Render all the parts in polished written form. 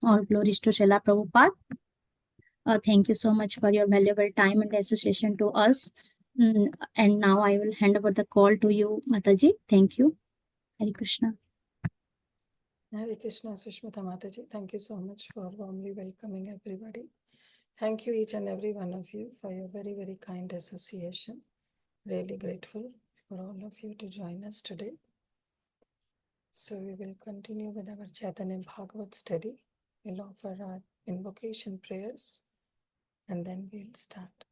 All glories to Srila Prabhupada. Thank you so much for your valuable time and association to us. And now I will hand over the call to you, Mataji. Thank you. Hare Krishna. Hare Krishna, Susmita Mataji. Thank you so much for warmly welcoming everybody. Thank you each and every one of you for your very, very kind association. Really grateful for all of you to join us today. So we will continue with our Chaitanya Bhagavat study. We'll offer our invocation prayers and then we'll start.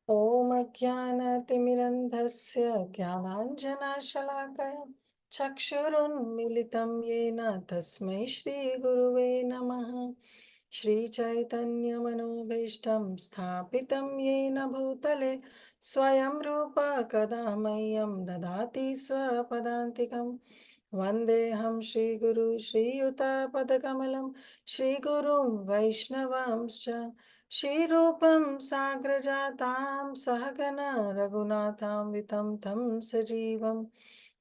Om Ajnana-timirandhasya Jnananjana-shalakaya Chakshurunmilitam Yena Tasmai Shri Guruve Namaha Sri Caitanya Manobhishtam Sthapitam Yena Bhutale Swayam Rupa Kadamayam Dadati Swapadantikam Vandeham Shri Guru Shri Yuta Padakamalam Shri Gurum Vaishnavamscha Shri Rupam Sagrajatam Sahagana Raghunatham Vitam Tam Sajivam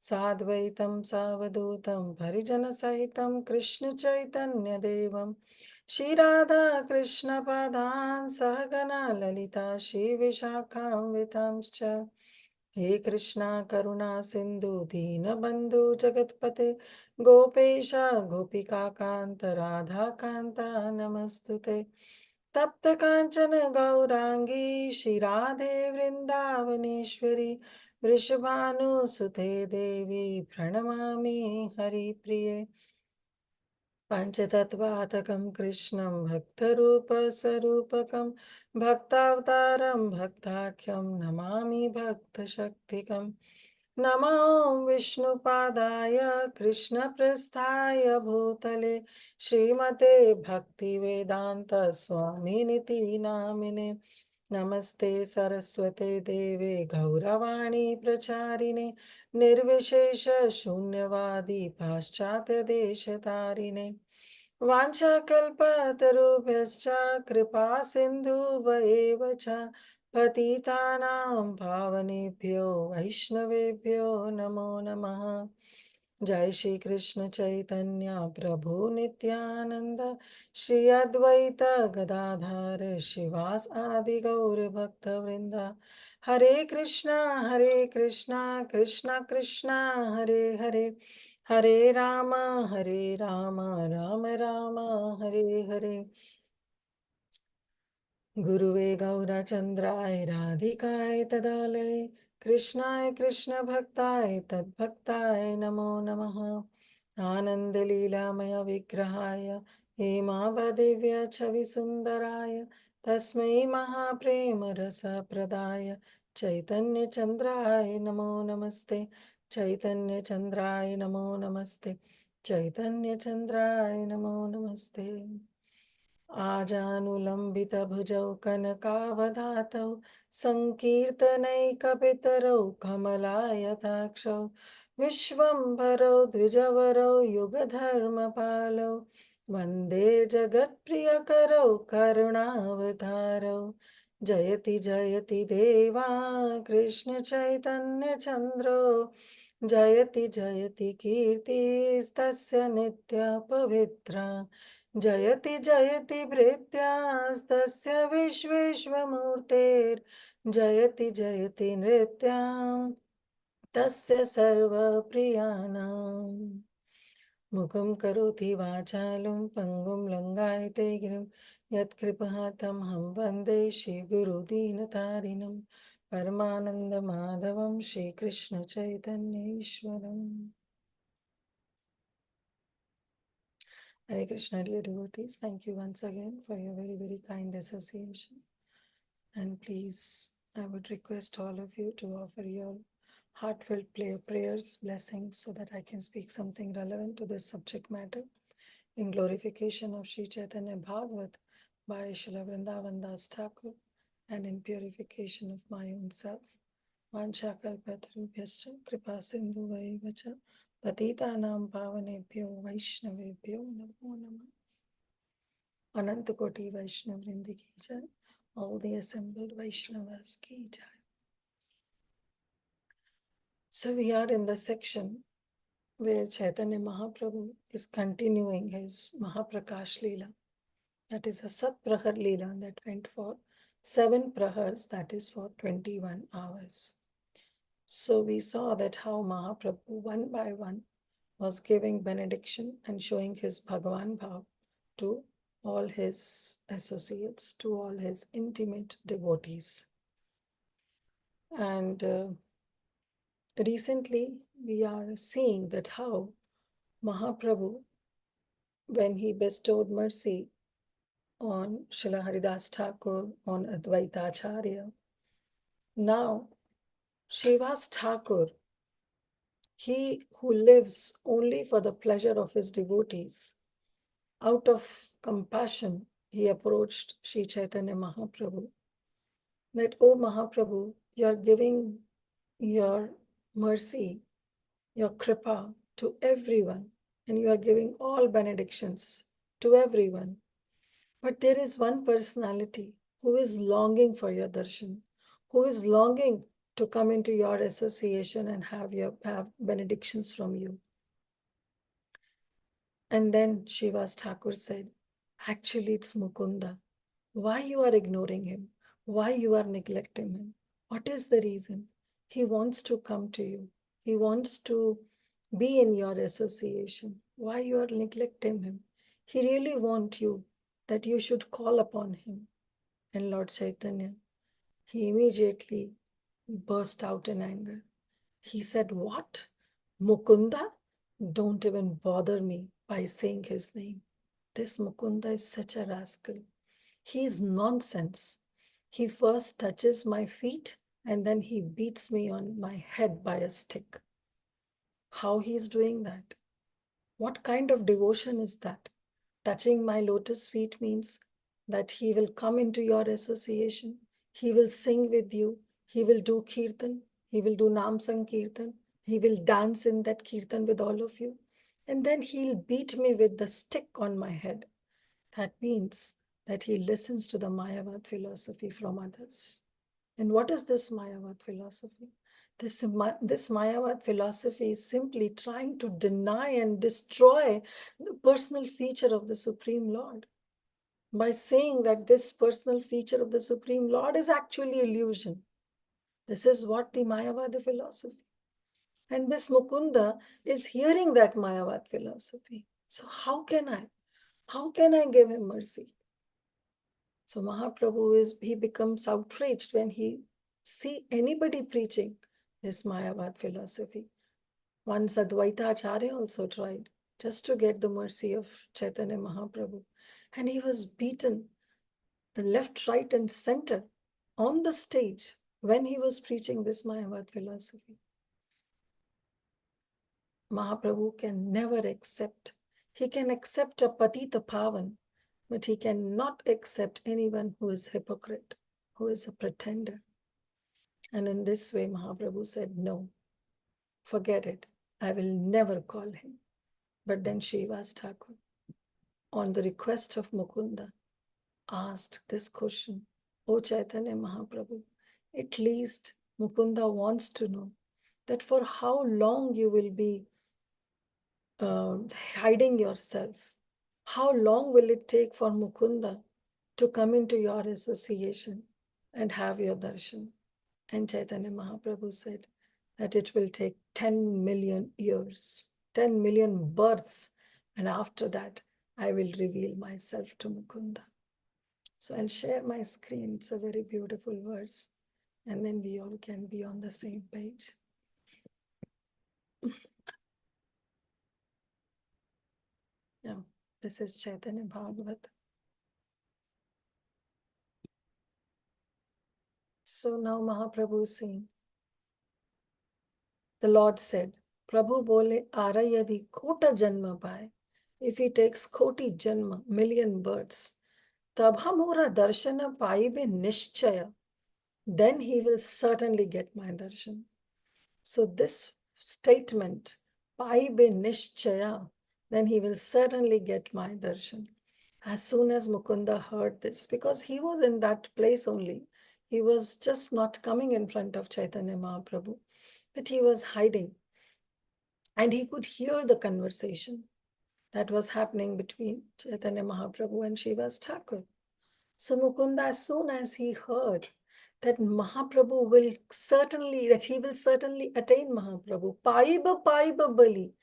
Sadvaitam Savadutam Parijana Sahitam Krishna Chaitanya Devam Shri Radha Krishna Padan Sahagana Lalita Shri Vishakham Vitamscha He Krishna Karuna Sindhu Dina Bandhu Jagatpate Gopesha Gopika Kanta Radha Kanta Namastute तप्त कांचन गौरांगी श्री राधे वृंदावनेश्वरी वृषभानुसुते देवी प्रणमामि हरिप्रिये पंचतत्वात्मकं कृष्णं भक्तरूपस्वरूपकं भक्तावतारं भक्ताख्यं नमामि भक्तशक्तिकं नमो विष्णुपादाय कृष्णप्रस्थाय भूतले श्रीमते भक्तिवेदांत स्वामिनिति नामिने नमस्ते सरस्वते देवे गौरवाणी प्रचारिणे निर्विशेष शून्यवादी पाश्चात्य देशतारिणे वाञ्छाकल्पतरुभ्यश्च कृपा सिन्धुभ्येव च पतितानां पावनेभ्यो वैष्णवेभ्यो नमो नमः जय श्री कृष्ण चैतन्य प्रभु नित्यानंद श्री अद्वैत गदाधर शिवास आदि गौर भक्त वृंद हरे कृष्णा कृष्णा कृष्णा हरे हरे हरे राम राम राम हरे हरे गुरुवे गौरचंद्राय राधिकाय तदालय कृष्णाय कृष्ण भक्ताय तद्भक्ताय नमो नमः आनंद लीलामय विग्रहाय हेमावदिव्य छवि सुंदराय तस्मै महाप्रेम रस प्रदाय चैतन्य चंद्राय नमो नमस्ते चैतन्य चंद्राय नमो नमस्ते चैतन्य चंद्राय नमो नमस्ते आजानुलम्बितभुजौ कनकावधातौ सङ्कीर्तनैकपितरौ कमलायताक्षौ विश्वम्भरौ द्विजवरौ युगधर्मपालौ वन्दे जगत्प्रियकरौ करुणावतारौ जयति जयति देवा कृष्णचैतन्यचन्द्रो जयति जयति कीर्तिस्तस्य नित्यपवित्रा जयति जयति भृत्यास्तस्य विश्वेश्वमूर्तेर्जयति जयति नृत्यां तस्य सर्वप्रियाणाम् मुखं करोति वाचालं पङ्गुं लङ्घयते गिरिं यत्कृपातं हं वन्दे श्रीगुरुदीनतारिणं परमानन्दमाधवं श्रीकृष्णचैतन्येश्वरम् Hare Krishna, dear devotees. Thank you once again for your very, very kind association. And please, I would request all of you to offer your heartfelt prayers, blessings, so that I can speak something relevant to this subject matter in glorification of Sri Caitanya Bhagavat by Srila Vrindavan Das Thakur and in purification of my own self. Vanchakalpatarubhyascha kripa sindhu vaivacha Patitanam pavanebhyo vaishnavebhyo namo namah. Anantakoti Vaishnav Vrindi ki jai. All the assembled Vaishnavas ki jai. So we are in the section where Chaitanya Mahaprabhu is continuing his Mahaprakash Leela. That is a Sat Prahar Leela that went for 7 Prahars, that is for 21 hours. So we saw that how Mahaprabhu one by one was giving benediction and showing his Bhagavan Bhav to all his associates, to all his intimate devotees. And recently we are seeing that how Mahaprabhu, when he bestowed mercy on Srila Haridas Thakur, on Advaita Acharya, now Srivas Thakur, he who lives only for the pleasure of his devotees, out of compassion, he approached Sri Caitanya Mahaprabhu that, "Oh Mahaprabhu, you are giving your mercy, your kripa to everyone, and you are giving all benedictions to everyone. But there is one personality who is longing for your darshan, who is longing to come into your association and have benedictions from you." And then Srivas Thakur said, "Actually, it's Mukunda. Why you are ignoring him? Why you are neglecting him? What is the reason? He wants to come to you. He wants to be in your association. Why you are neglecting him? He really wants you, that you should call upon him." And Lord Chaitanya, he immediately burst out in anger. He said, "What? Mukunda? Don't even bother me by saying his name. This Mukunda is such a rascal. He is nonsense. He first touches my feet and then he beats me on my head by a stick." How he is doing that? What kind of devotion is that? Touching my lotus feet means that he will come into your association, he will sing with you, he will do kirtan, he will do Nam Sankirtan, he will dance in that kirtan with all of you, and then he'll beat me with the stick on my head. That means that he listens to the Mayavad philosophy from others. And what is this Mayavad philosophy? This Mayavad philosophy is simply trying to deny and destroy the personal feature of the Supreme Lord by saying that this personal feature of the Supreme Lord is actually illusion. This is what the Mayavad philosophy. And this Mukunda is hearing that Mayavad philosophy. So how can I give him mercy? So Mahaprabhu he becomes outraged when he see anybody preaching this Mayavad philosophy. Once Advaita Acharya also tried just to get the mercy of Chaitanya Mahaprabhu. And he was beaten left, right, and center on the stage when he was preaching this Mayavad philosophy. Mahaprabhu can never accept. He can accept a patita pavan, but he cannot accept anyone who is hypocrite, who is a pretender. And in this way, Mahaprabhu said, "No, forget it. I will never call him." But then Srivas Thakur, on the request of Mukunda, asked this question, "O Chaitanya Mahaprabhu, at least Mukunda wants to know that for how long you will be hiding yourself. How long will it take for Mukunda to come into your association and have your darshan?" And Chaitanya Mahaprabhu said that it will take 10 million years, 10 million births, and after that, I will reveal myself to Mukunda. So I'll share my screen. It's a very beautiful verse, and then we all can be on the same page. Yeah, this is Chaitanya Bhagavat. So now Mahaprabhu is saying, the Lord said, "Prabhu bole ara yadi kota janma paye." If he takes koti janma, million births, tab hamora darshana paibe nishchaya, then he will certainly get my darshan. So this statement, paibe nishchaya, then he will certainly get my darshan. As soon as Mukunda heard this, because he was in that place only, he was just not coming in front of Chaitanya Mahaprabhu, but he was hiding. And he could hear the conversation that was happening between Chaitanya Mahaprabhu and Srivas Thakur. So Mukunda, as soon as he heard that Mahaprabhu will certainly, that he will certainly attain Mahaprabhu, Paiba Bali,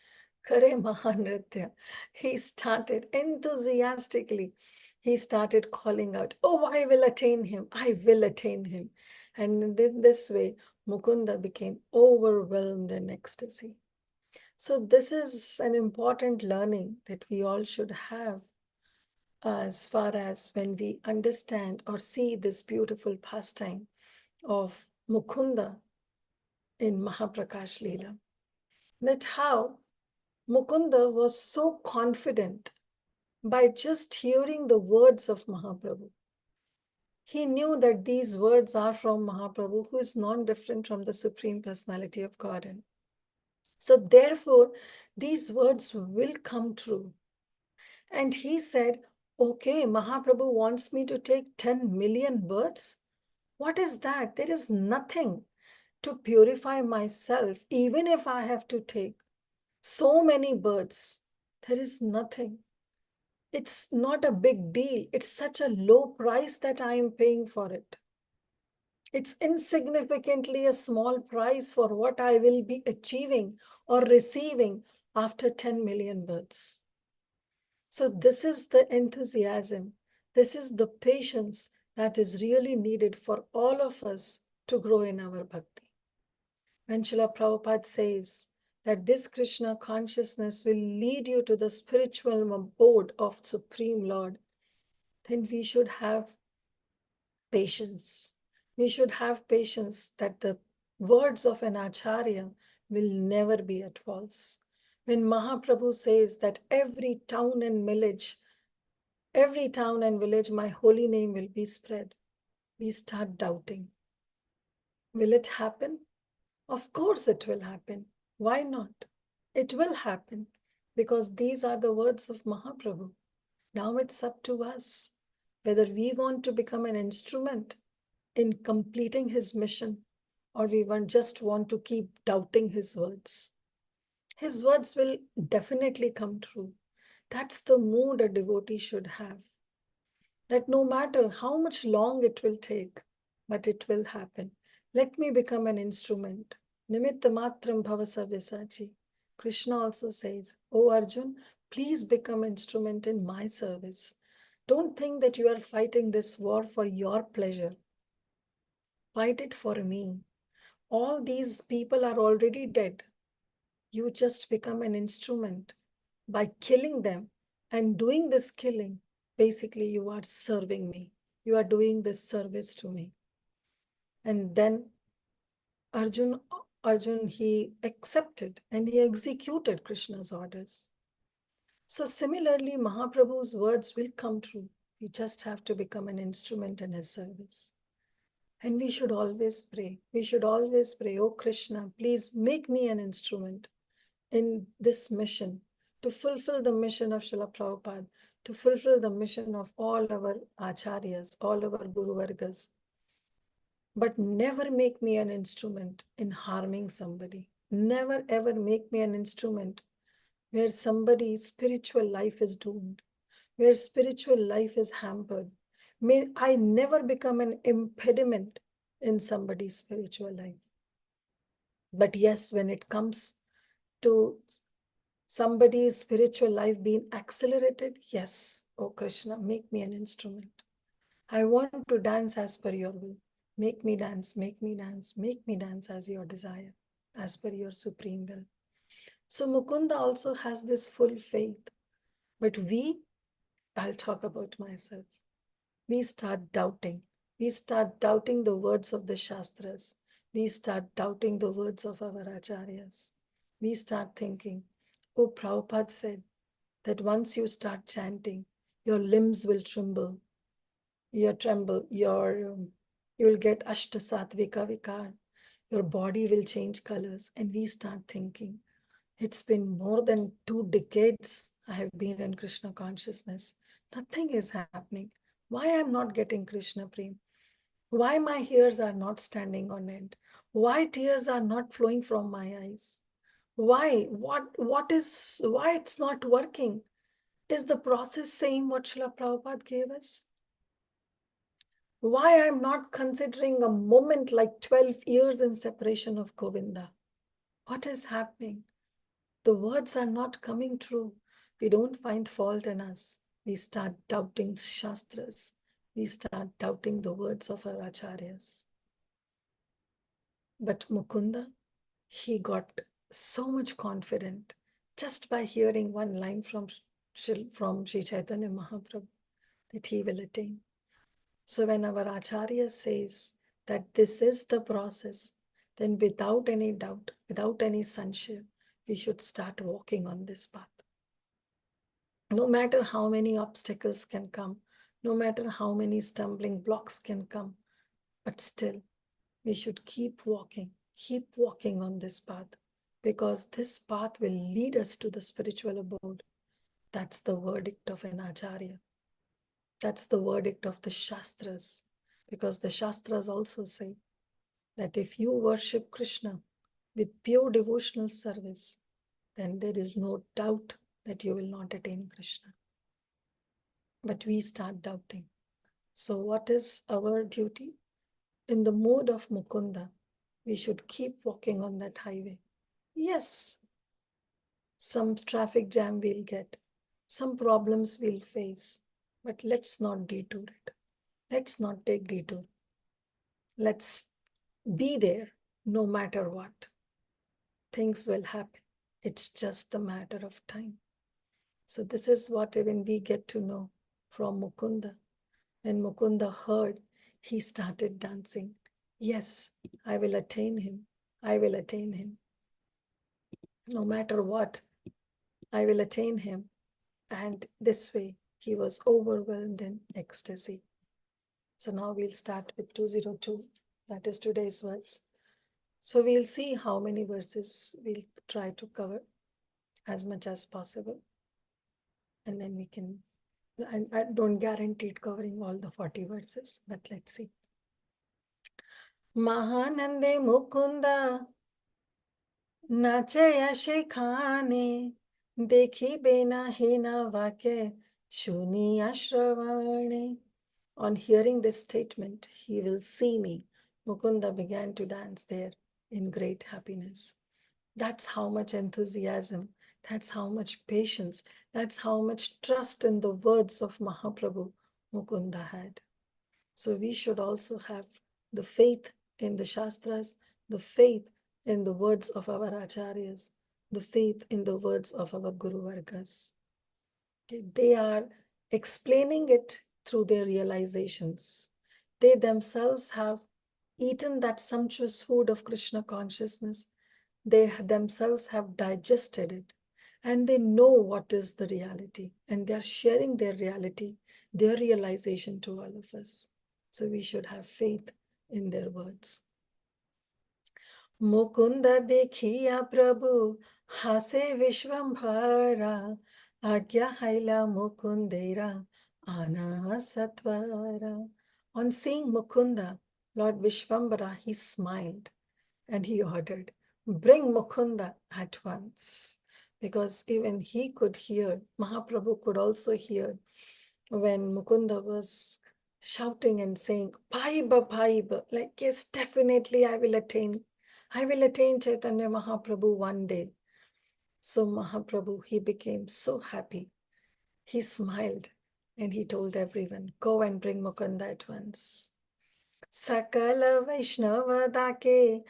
Kare Mahanritya, he started enthusiastically, he started calling out, oh, I will attain him, I will attain him. And in this way, Mukunda became overwhelmed in ecstasy. So this is an important learning that we all should have as far as when we understand or see this beautiful pastime of Mukunda in Mahaprakash Leela. That how Mukunda was so confident by just hearing the words of Mahaprabhu. He knew that these words are from Mahaprabhu, who is non-different from the Supreme Personality of Godhead. So therefore, these words will come true. And he said, okay, Mahaprabhu wants me to take 10 million births. What is that? There is nothing to purify myself, even if I have to take so many births. There is nothing. It's not a big deal. It's such a low price that I am paying for it. It's insignificantly a small price for what I will be achieving or receiving after 10 million births. So this is the enthusiasm. This is the patience that is really needed for all of us to grow in our bhakti. When Srila Prabhupada says that this Krishna consciousness will lead you to the spiritual abode of Supreme Lord, then we should have patience. We should have patience that the words of an Acharya will never be at false. When Mahaprabhu says that every town and village, my holy name will be spread, we start doubting. Will it happen? Of course it will happen. Why not? It will happen because these are the words of Mahaprabhu. Now it's up to us whether we want to become an instrument in completing his mission or we just want to keep doubting his words. His words will definitely come true. That's the mood a devotee should have. That no matter how much long it will take, but it will happen. Let me become an instrument. Nimitta matram bhavasa visachi. Krishna also says, oh Arjun, please become instrument in my service. Don't think that you are fighting this war for your pleasure. Fight it for me. All these people are already dead. You just become an instrument by killing them and doing this killing. Basically, you are serving me. You are doing this service to me. And then Arjun, he accepted and he executed Krishna's orders. So similarly, Mahaprabhu's words will come true. We just have to become an instrument in his service. And we should always pray. We should always pray, oh Krishna, please make me an instrument in this mission to fulfill the mission of Srila Prabhupada, to fulfill the mission of all our acharyas, all our Guru Vargas. But never make me an instrument in harming somebody. Never ever make me an instrument where somebody's spiritual life is doomed, where spiritual life is hampered. May I never become an impediment in somebody's spiritual life. But yes, when it comes to somebody's spiritual life being accelerated, yes, oh Krishna, make me an instrument. I want to dance as per your will. Make me dance, make me dance, make me dance as your desire, as per your supreme will. So Mukunda also has this full faith. But I'll talk about myself. We start doubting. We start doubting the words of the Shastras. We start doubting the words of our Acharyas. We start thinking, oh, Prabhupada said that once you start chanting, your limbs will tremble. You'll get Ashta Satvika Vikar. Your body will change colors. And we start thinking, it's been more than 2 decades I have been in Krishna consciousness. Nothing is happening. Why I'm not getting Krishna Prem? Why my hairs are not standing on end? Why tears are not flowing from my eyes? Why? Why it's not working? Is the process same what Srila Prabhupada gave us? Why I'm not considering a moment like 12 years in separation of Govinda? What is happening? The words are not coming true. We don't find fault in us. We start doubting Shastras. We start doubting the words of our Acharyas. But Mukunda, he got so much confident just by hearing one line from Sri Caitanya Mahaprabhu that he will attain. So when our Acharya says that this is the process, then without any doubt, without any sanshaya, we should start walking on this path. No matter how many obstacles can come, no matter how many stumbling blocks can come, but still we should keep walking on this path, because this path will lead us to the spiritual abode. That's the verdict of an Acharya. That's the verdict of the Shastras, because the Shastras also say that if you worship Krishna with pure devotional service, then there is no doubt that you will not attain Krishna. But we start doubting. So what is our duty? In the mood of Mukunda, we should keep walking on that highway. Yes, some traffic jam we'll get, some problems we'll face, but let's not detour it. Let's not take detour. Let's be there no matter what. Things will happen. It's just a matter of time. So this is what even we get to know from Mukunda. When Mukunda heard, he started dancing. Yes, I will attain him. I will attain him. No matter what, I will attain him. And this way, he was overwhelmed in ecstasy. So now we'll start with 202. That is today's verse. So we'll see how many verses we'll try to cover as much as possible. And then we can, I don't guarantee it covering all the 40 verses, but let's see. Mahanande Mukunda Nachaya Shekhane Dekhi Bena Hina Vake Shuniya Shravane. On hearing this statement, he will see me. Mukunda began to dance there in great happiness. That's how much enthusiasm, that's how much patience, that's how much trust in the words of Mahaprabhu Mukunda had. So we should also have the faith in the Shastras, the faith in the words of our Acharyas, the faith in the words of our Guru Vargas. Okay, they are explaining it through their realizations. They themselves have eaten that sumptuous food of Krishna consciousness. They themselves have digested it, and they know what is the reality, and they are sharing their reality, their realization to all of us. So we should have faith in their words. Mukunda dekhiya Prabhu hase Vishwambhara agya haila Mukundera ana satvara. On seeing Mukunda, Lord Vishwambara, he smiled and he ordered, bring Mukunda at once. Because even he could hear, Mahaprabhu could also hear when Mukunda was shouting and saying, Paiba, Paiba, like, yes, definitely I will attain Chaitanya Mahaprabhu one day. So Mahaprabhu, he became so happy. He smiled and he told everyone, go and bring Mukunda at once. Sakala Vaishnava Dake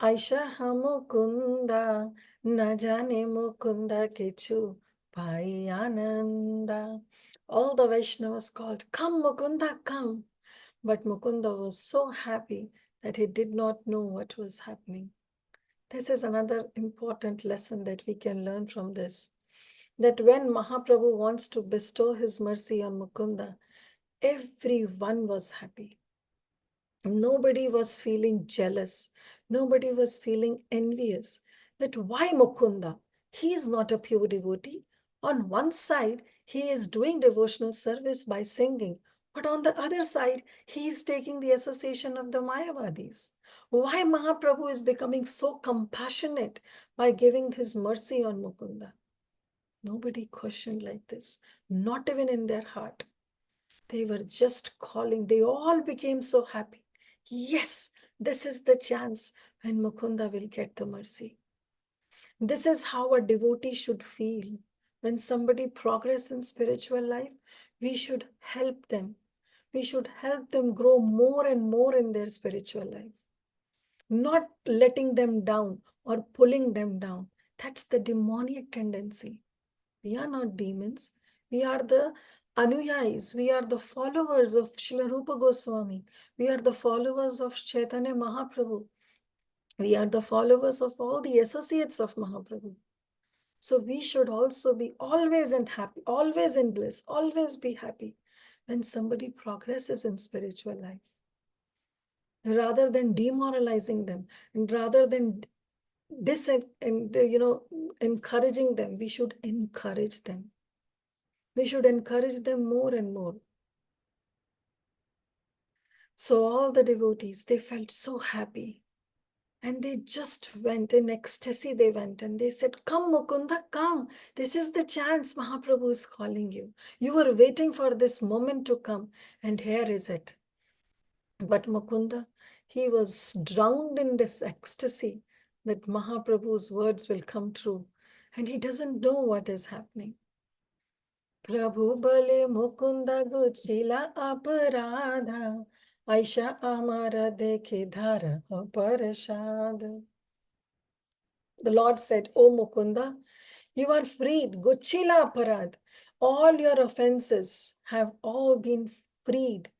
Aisha Mukunda Najane Mukunda Kechu Pai Ananda. All the Vaishnavas called, come Mukunda, come. But Mukunda was so happy that he did not know what was happening. This is another important lesson that we can learn from this. That when Mahaprabhu wants to bestow his mercy on Mukunda, everyone was happy. Nobody was feeling jealous. Nobody was feeling envious. That why Mukunda? He is not a pure devotee. On one side, he is doing devotional service by singing. But on the other side, he is taking the association of the Mayavadis. Why Mahaprabhu is becoming so compassionate by giving his mercy on Mukunda. Nobody questioned like this, not even in their heart. They were just calling. They all became so happy. Yes, this is the chance when Mukunda will get the mercy. This is how a devotee should feel. When somebody progresses in spiritual life, we should help them. We should help them grow more and more in their spiritual life, not letting them down or pulling them down. That's the demonic tendency. We are not demons. We are the anuyayis. We are the followers of Srila Rupa Goswami. We are the followers of Chaitanya Mahaprabhu. We are the followers of all the associates of Mahaprabhu. So we should also be always in happy, always in bliss, always be happy when somebody progresses in spiritual life. Rather than demoralizing them and rather than encouraging them, we should encourage them. We should encourage them more and more. So all the devotees, they felt so happy. And they just went in ecstasy. They went and they said, "Come, Mukunda, come. This is the chance. Mahaprabhu is calling you. You were waiting for this moment to come. And here is it." But Mukunda, he was drowned in this ecstasy that Mahaprabhu's words will come true. And he doesn't know what is happening. Prabhu bale Mukunda guchila aparadha, Aisha amara dekhe dhara parashad. The Lord said, "O Mukunda, you are freed. Guchila aparad. All your offenses have all been freed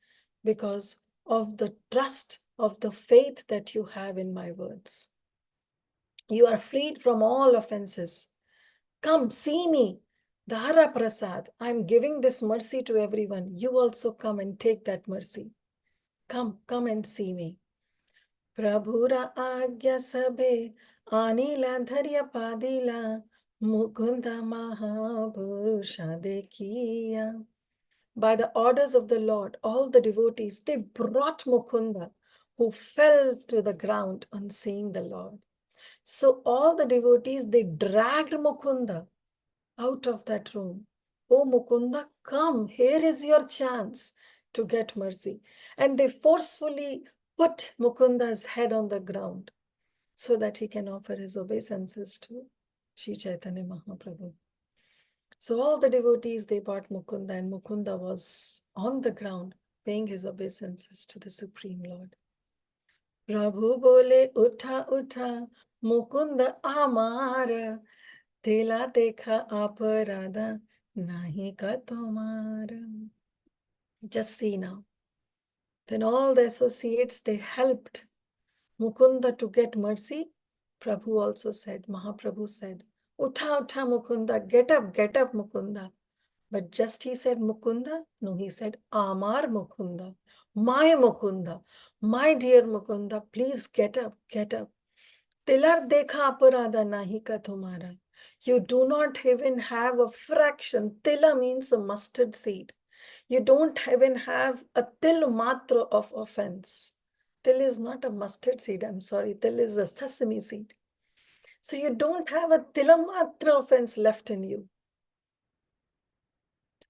because of the trust, of the faith that you have in my words. You are freed from all offenses. Come, see me. Dhara Prasad, I'm giving this mercy to everyone. You also come and take that mercy. Come and see me." Prabhura agya sabhe anila dharya padila Mukunda Mahaburusha dekhiya. By the orders of the Lord, all the devotees, they brought Mukunda, who fell to the ground on seeing the Lord. So all the devotees, they dragged Mukunda out of that room. "Oh Mukunda, come, here is your chance to get mercy." And they forcefully put Mukunda's head on the ground so that he can offer his obeisances to Sri Caitanya Mahaprabhu. So all the devotees, they brought Mukunda, and Mukunda was on the ground paying his obeisances to the Supreme Lord. Prabhu bole utha utha Mukunda amara Tela dekha aparada nahi ka tumara. Just see now. When all the associates, they helped Mukunda to get mercy, Prabhu also said, Mahaprabhu said, "Utha utha Mukunda, get up Mukunda." But just he said Mukunda? No, he said Amar Mukunda, my dear Mukunda, please get up. Tilar dekha aparada nahi ka tumara. You do not even have a fraction. Tila means a mustard seed. You don't even have a til matra of offense. Til is not a mustard seed, I'm sorry. Til is a sesame seed. So you don't have a tilamatra offense left in you.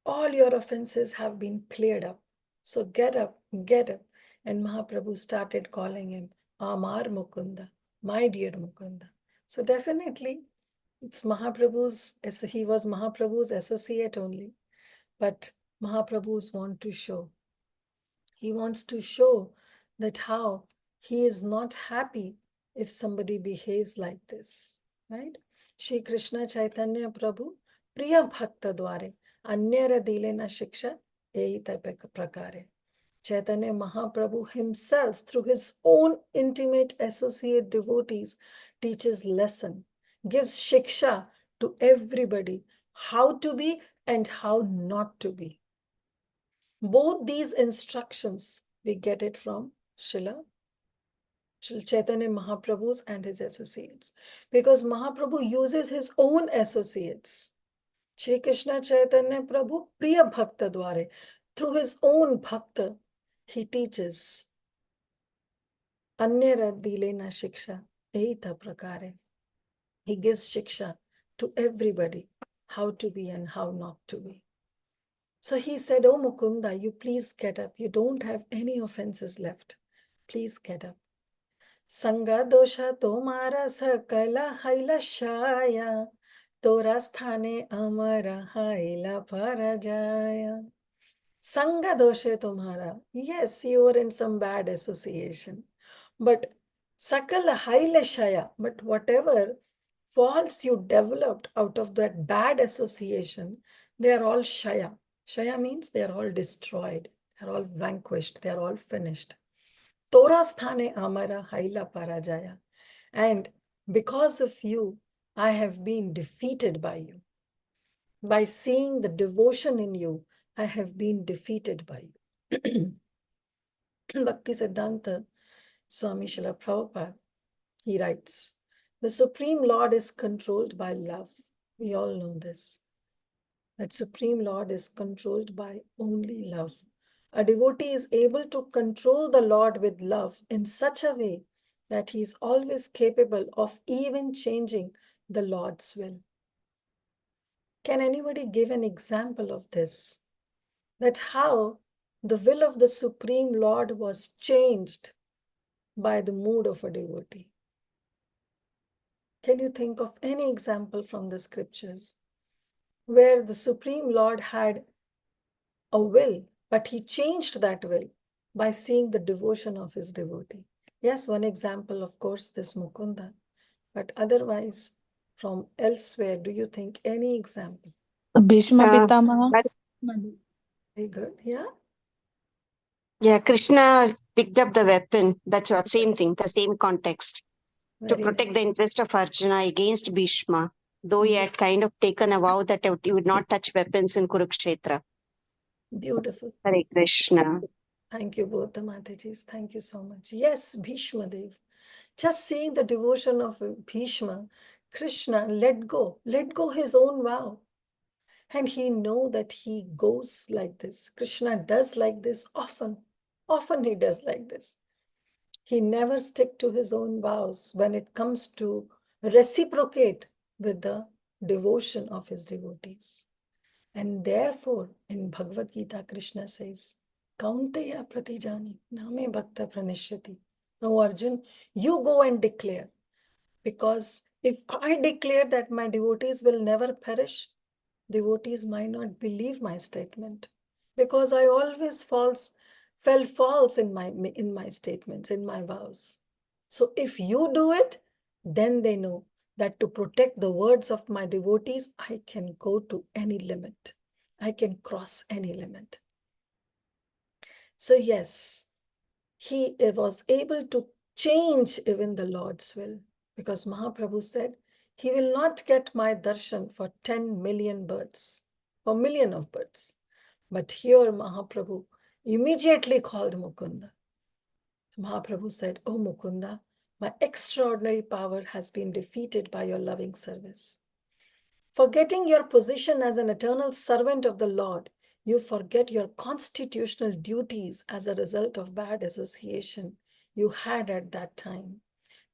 All your offenses have been cleared up. So get up. And Mahaprabhu started calling him Amar Mukunda, my dear Mukunda. So definitely it's Mahaprabhu's, he was Mahaprabhu's associate only. But Mahaprabhu's want to show. He wants to show that how he is not happy if somebody behaves like this, right? Shri Krishna Chaitanya Prabhu Priya Bhakta Dware Anyara Dilena Shiksha Eita Prakare. Chaitanya Mahaprabhu himself, through his own intimate associate devotees, teaches lesson, gives shiksha to everybody, how to be and how not to be. Both these instructions, we get it from Srila Chaitanya Mahaprabhu's and his associates. Because Mahaprabhu uses his own associates. Shri Krishna Chaitanya Prabhu Priya Bhakta Dware. Through his own Bhakta, he teaches Anyara Dilena Shiksha Eita Prakare. He gives shiksha to everybody, how to be and how not to be. So he said, "Oh Mukunda, you please get up. You don't have any offenses left. Please get up. Sanga dosha tomara sakala haila shaya, tora sthane amara haila parajaya." Sanga dosha tomara. Yes, you were in some bad association. But sakala haila shaya. But whatever faults you developed out of that bad association, they are all shaya. Shaya means they are all destroyed. They are all vanquished. They are all finished. Tora sthane amara haila parajaya. And because of you, I have been defeated by you. By seeing the devotion in you, I have been defeated by you. Bhakti Siddhanta Swami Srila Prabhupada, he writes, the Supreme Lord is controlled by love. We all know this. That Supreme Lord is controlled by only love. A devotee is able to control the Lord with love in such a way that he is always capable of even changing the Lord's will. Can anybody give an example of this? That how the will of the Supreme Lord was changed by the mood of a devotee. Can you think of any example from the scriptures where the Supreme Lord had a will, but he changed that will by seeing the devotion of his devotee? Yes, one example, of course, this Mukunda, but otherwise, from elsewhere, do you think any example? Bhishma Pitamaha. Very good, yeah? Yeah, Krishna picked up the weapon. That's what, same thing, the same context. To Very protect the interest of Arjuna against Bhishma, though he had kind of taken a vow that he would not touch weapons in Kurukshetra. beautiful. Hare Krishna. Thank you, both the Matajis. Thank you so much. Yes, Bhishma Dev. Just seeing the devotion of Bhishma, Krishna let go his own vow. And he know that he goes like this. Krishna does like this often. Often he does like this. He never stick to his own vows when it comes to reciprocate with the devotion of his devotees. And therefore, in Bhagavad Gita, Krishna says, Kaunteya pratijani, name bhakta pranishyati. Now, Arjun, you go and declare. Because if I declare that my devotees will never perish, devotees might not believe my statement. Because I always fell false in my statements, in my vows. So if you do it, then they know that to protect the words of my devotees, I can go to any limit. I can cross any limit. So yes, he was able to change even the Lord's will, because Mahaprabhu said, he will not get my darshan for 10 million births, for million of births. But here Mahaprabhu immediately called Mukunda. Mahaprabhu said, "Oh Mukunda, my extraordinary power has been defeated by your loving service. Forgetting your position as an eternal servant of the Lord, you forget your constitutional duties as a result of bad association you had at that time.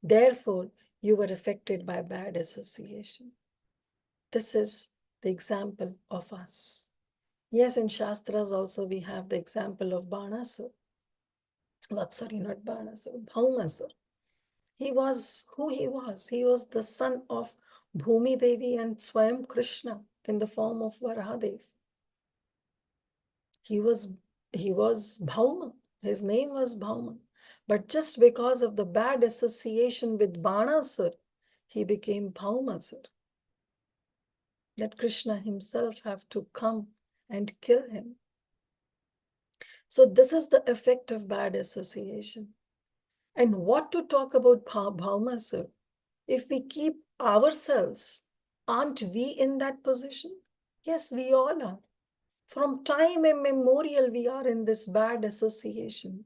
Therefore, you were affected by bad association." This is the example of us. Yes, in Shastras also we have the example of Banasur. Not Banasur, Bhaumasur. He was who he was. He was the son of Bhumi Devi and Swayam Krishna in the form of Varahadev. He was Bhauma. His name was Bhauma. But just because of the bad association with Banasur, he became Bhaumasur. That Krishna himself have to come and kill him. So this is the effect of bad association. And what to talk about Bhaumasur? If we keep ourselves, aren't we in that position? Yes, we all are. From time immemorial, we are in this bad association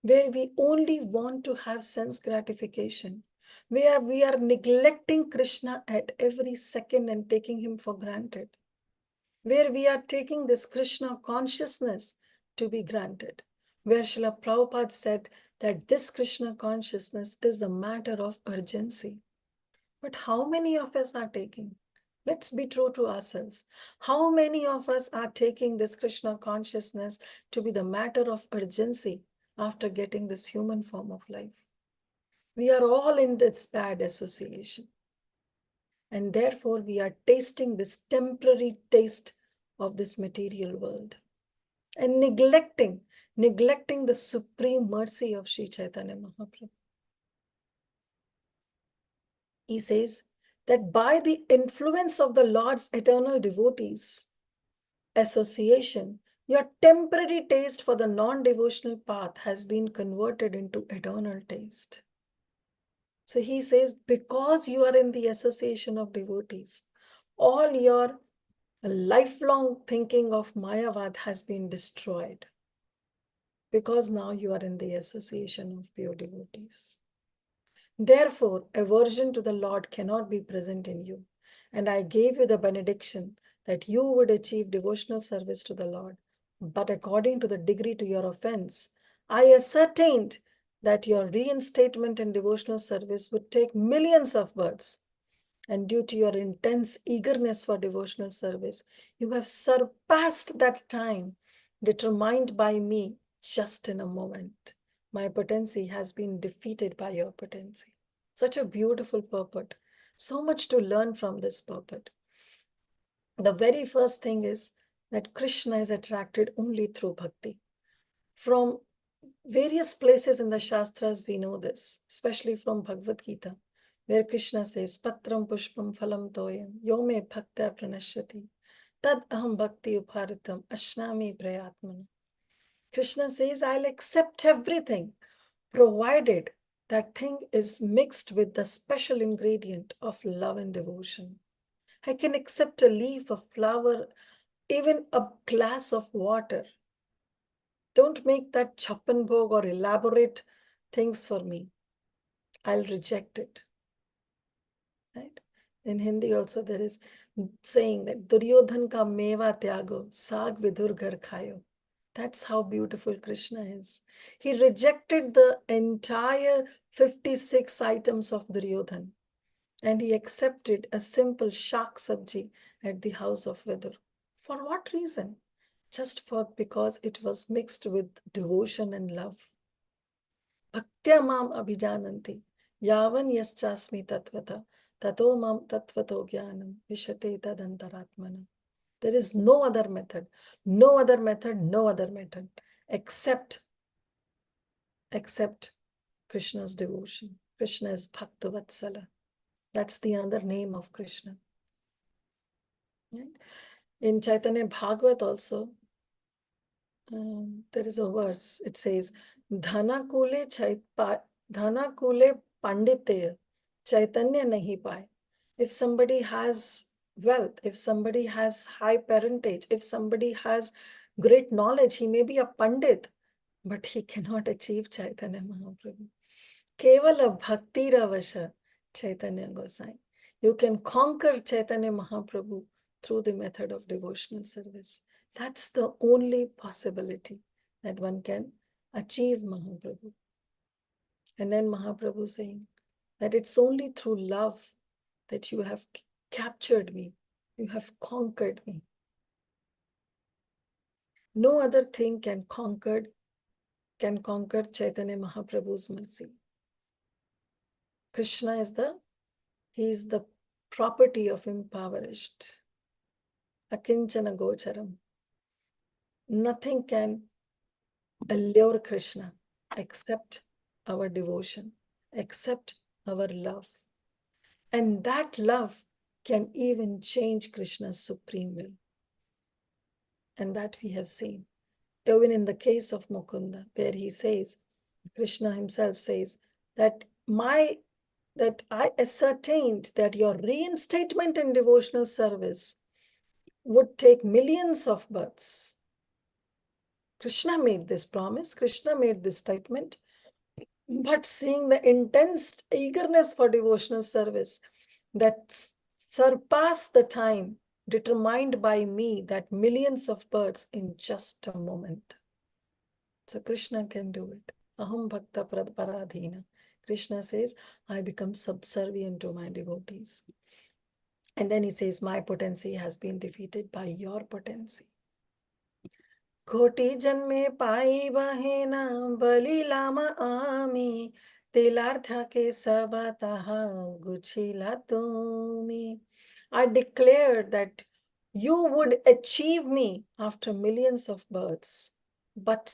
where we only want to have sense gratification, where we are neglecting Krishna at every second and taking him for granted, where we are taking this Krishna consciousness to be granted, where Srila Prabhupada said that this Krishna consciousness is a matter of urgency. But how many of us are taking? Let's be true to ourselves. How many of us are taking this Krishna consciousness to be the matter of urgency after getting this human form of life? We are all in this bad association. And therefore, we are tasting this temporary taste of this material world and neglecting the supreme mercy of Sri Caitanya Mahaprabhu. He says that by the influence of the Lord's eternal devotees, association, your temporary taste for the non-devotional path has been converted into eternal taste. So he says, because you are in the association of devotees, all your lifelong thinking of Mayavad has been destroyed. Because now you are in the association of pure devotees. Therefore, aversion to the Lord cannot be present in you. And I gave you the benediction that you would achieve devotional service to the Lord. But according to the degree to your offense, I ascertained that your reinstatement in devotional service would take millions of births. And due to your intense eagerness for devotional service, you have surpassed that time determined by me just in a moment. My potency has been defeated by your potency. Such a beautiful purport. So much to learn from this purport. The very first thing is that Krishna is attracted only through bhakti. From various places in the Shastras, we know this, especially from Bhagavad Gita, where Krishna says, Patram pushpam phalam toyam, yome bhaktya pranashyati, tad aham bhakti uparitam, ashnami prayatmana. Krishna says, I'll accept everything, provided that thing is mixed with the special ingredient of love and devotion. I can accept a leaf, a flower, even a glass of water. Don't make that chapan bhog or elaborate things for me. I'll reject it. Right? In Hindi also there is saying that Duryodhan ka meva tyago, sag vidur ghar khayo. That's how beautiful Krishna is. He rejected the entire 56 items of Duryodhan and he accepted a simple shak sabji at the house of Vidur. For what reason? Just because it was mixed with devotion and love. Bhaktya mam abhijananti, yavan yaschasmi tatvata, tato mam tatvato jnanam, vishate tadantaratmana. There is no other method, no other method, no other method, except Krishna's devotion. Krishna is Bhaktavatsala. That's the other name of Krishna. Right? In Chaitanya Bhagavat also, there is a verse. It says, Dhana kule panditeya, Chaitanya nahi paye. If somebody has wealth, if somebody has high parentage, if somebody has great knowledge, he may be a pandit, but he cannot achieve Chaitanya Mahaprabhu. Kevala bhakti ravasha Chaitanya Gosai. You can conquer Chaitanya Mahaprabhu through the method of devotional service. That's the only possibility that one can achieve Mahaprabhu. And then Mahaprabhu saying that it's only through love that you have captured me, you have conquered me. No other thing can conquer Chaitanya Mahaprabhu's mercy. Krishna is the property of impoverished. Akinchana gocharam. Nothing can allure Krishna except our devotion, except our love. And that love can even change Krishna's supreme will. And that we have seen. Even in the case of Mukunda, where he says, Krishna himself says, that I ascertained that your reinstatement in devotional service would take millions of births. Krishna made this promise, Krishna made this statement, but seeing the intense eagerness for devotional service that surpassed the time determined by me, that millions of births in just a moment. So Krishna can do it. Aham bhakta paradhina. Krishna says, I become subservient to my devotees. And then he says, my potency has been defeated by your potency. Koti janme pai bahena bali lama ami tilartha ke sabataha guchila tumi. I declared that you would achieve me after millions of births. But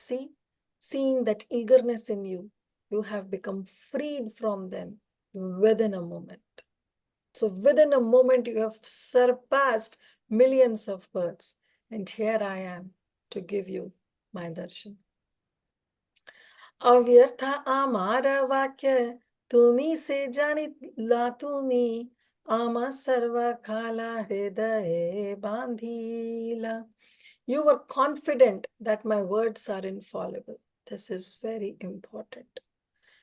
seeing that eagerness in you, you have become freed from them within a moment. So within a moment, you have surpassed millions of births. And here I am to give you my darshan. Avyartha amara vakya tumi se jani la tumi ama sarva kala hridaye bandhila. You were confident that my words are infallible. This is very important.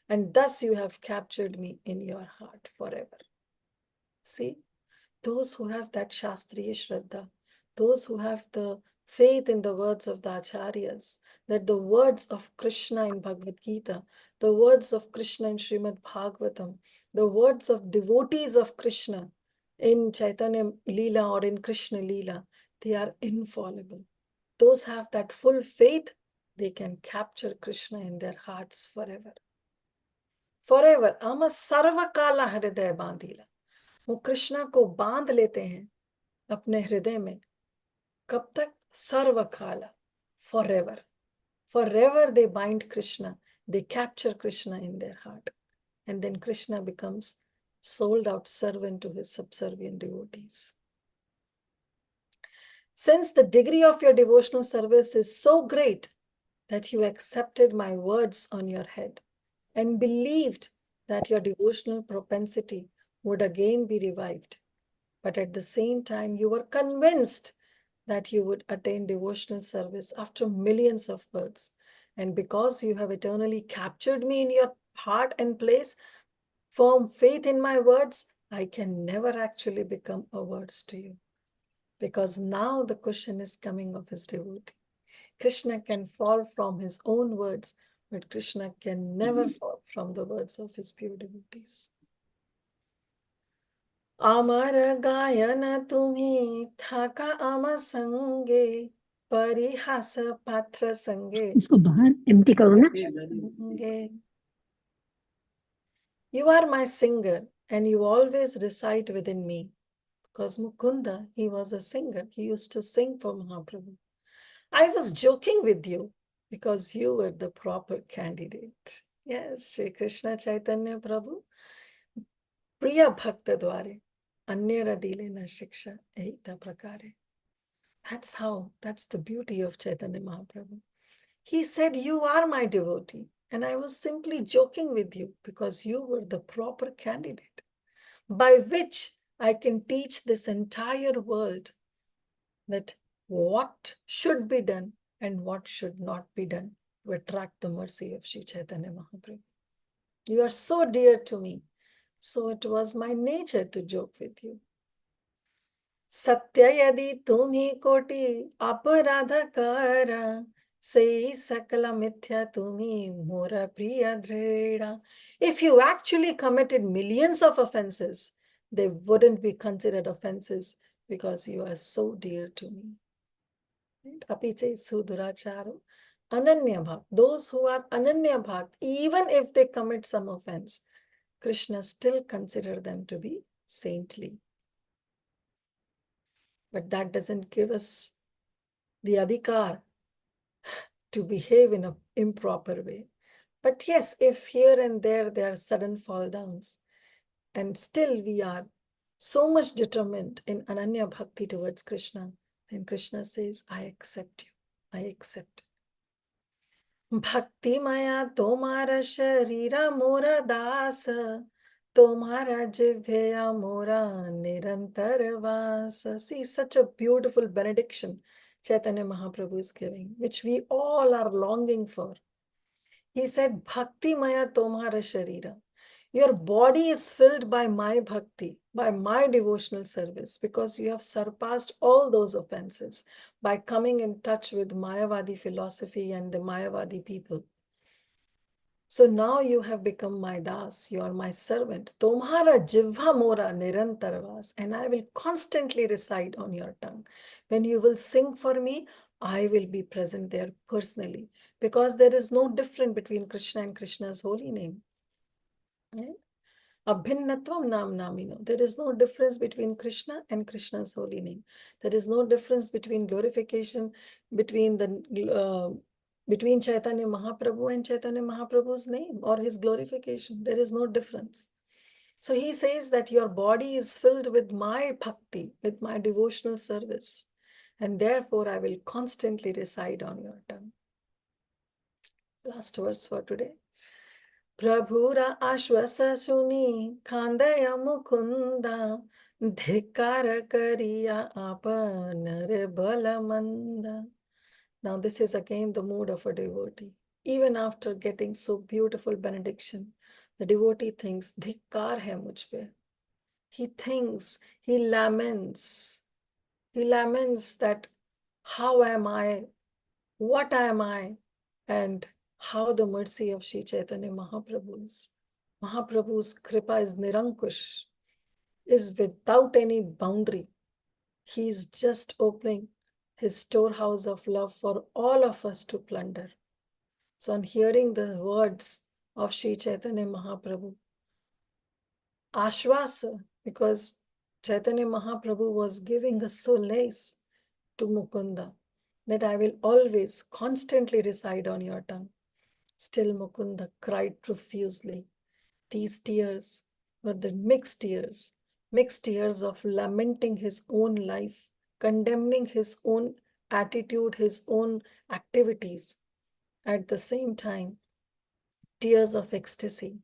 And thus you have captured me in your heart forever. See, those who have that Shastriya Shraddha, those who have the faith in the words of the Acharyas, that the words of Krishna in Bhagavad Gita, the words of Krishna in Srimad Bhagavatam, the words of devotees of Krishna in Chaitanya Leela or in Krishna Leela, they are infallible. Those have that full faith, they can capture Krishna in their hearts forever. Forever. Ama sarva kala hridaya bandhila. वो कृष्णा को बांध लेते हैं अपने हृदय में. कब तक? सर्वकाला. Forever they bind Krishna. They capture Krishna in their heart. And then Krishna becomes sold out servant to his subservient devotees. Since the degree of your devotional service is so great that you accepted my words on your head and believed that your devotional propensity would again be revived, but at the same time you were convinced that you would attain devotional service after millions of births. And because you have eternally captured me in your heart and place firm faith in my words, I can never actually become a words to you. Because now the question is coming of his devotee. Krishna can fall from his own words, but Krishna can never fall from the words of his pure devotees. अमर गायन तुम्ही थाका अम संगे परिहास पात्र संगे इसको बाहर empty करो ना. You are my singer and you always reside within me. Because Mukunda, he was a singer. He used to sing for Mahaprabhu. I was joking with you because you were the proper candidate. Yes, Sri Krishna Chaitanya Prabhu, Priya Bhakta Dware, Anyara Dilena Shiksha Ehita Prakare. That's the beauty of Chaitanya Mahaprabhu. He said, you are my devotee. And I was simply joking with you because you were the proper candidate by which I can teach this entire world that what should be done and what should not be done to attract the mercy of Sri Chaitanya Mahaprabhu. You are so dear to me. So it was my nature to joke with you. Satya yadi tumhi koti aparadha kara sei sakala mithya tumi mora priya dhreda. If you actually committed millions of offenses, they wouldn't be considered offenses because you are so dear to me. Apiche suduracharo ananya bhakt. Those who are ananya bhakt, even if they commit some offense, Krishna still consider them to be saintly. But that doesn't give us the adhikar to behave in an improper way. But yes, if here and there are sudden fall downs, and still we are so much determined in Ananya Bhakti towards Krishna, then Krishna says, I accept you, I accept. Bhakti maya tomara sharira mora dasa, tomara jivya mora nirantar vasa. See, such a beautiful benediction Chaitanya Mahaprabhu is giving, which we all are longing for. He said, Bhakti maya tomara sharira. Your body is filled by my bhakti, by my devotional service, because you have surpassed all those offenses by coming in touch with Mayavadi philosophy and the Mayavadi people. So now you have become my das, you are my servant. Tomhara jivha mora nirantarvas, and I will constantly reside on your tongue. When you will sing for me, I will be present there personally, because there is no difference between Krishna and Krishna's holy name. Right? Abhinnatvam nam namino. There is no difference between Krishna and Krishna's holy name. There is no difference between glorification between Chaitanya Mahaprabhu and Chaitanya Mahaprabhu's name or his glorification. There is no difference. So he says that your body is filled with my bhakti, with my devotional service, and therefore I will constantly reside on your tongue. Last verse for today. Prabhura Ashwasa Suni Khandaya Mukunda Dhikara Kariya Apanare Balamanda. Now this is again the mood of a devotee. Even after getting so beautiful benediction, the devotee thinks, Dhikkar hai mujh pe. He thinks, he laments that how am I, what am I, and how the mercy of Sri Caitanya Mahaprabhu is. Mahaprabhu's kripa is nirankush, is without any boundary. He is just opening his storehouse of love for all of us to plunder. So on hearing the words of Sri Caitanya Mahaprabhu, Ashvasa, because Chaitanya Mahaprabhu was giving a solace to Mukunda, that I will always constantly reside on your tongue. Still Mukunda cried profusely. These tears were the mixed tears of lamenting his own life, condemning his own attitude, his own activities. At the same time, tears of ecstasy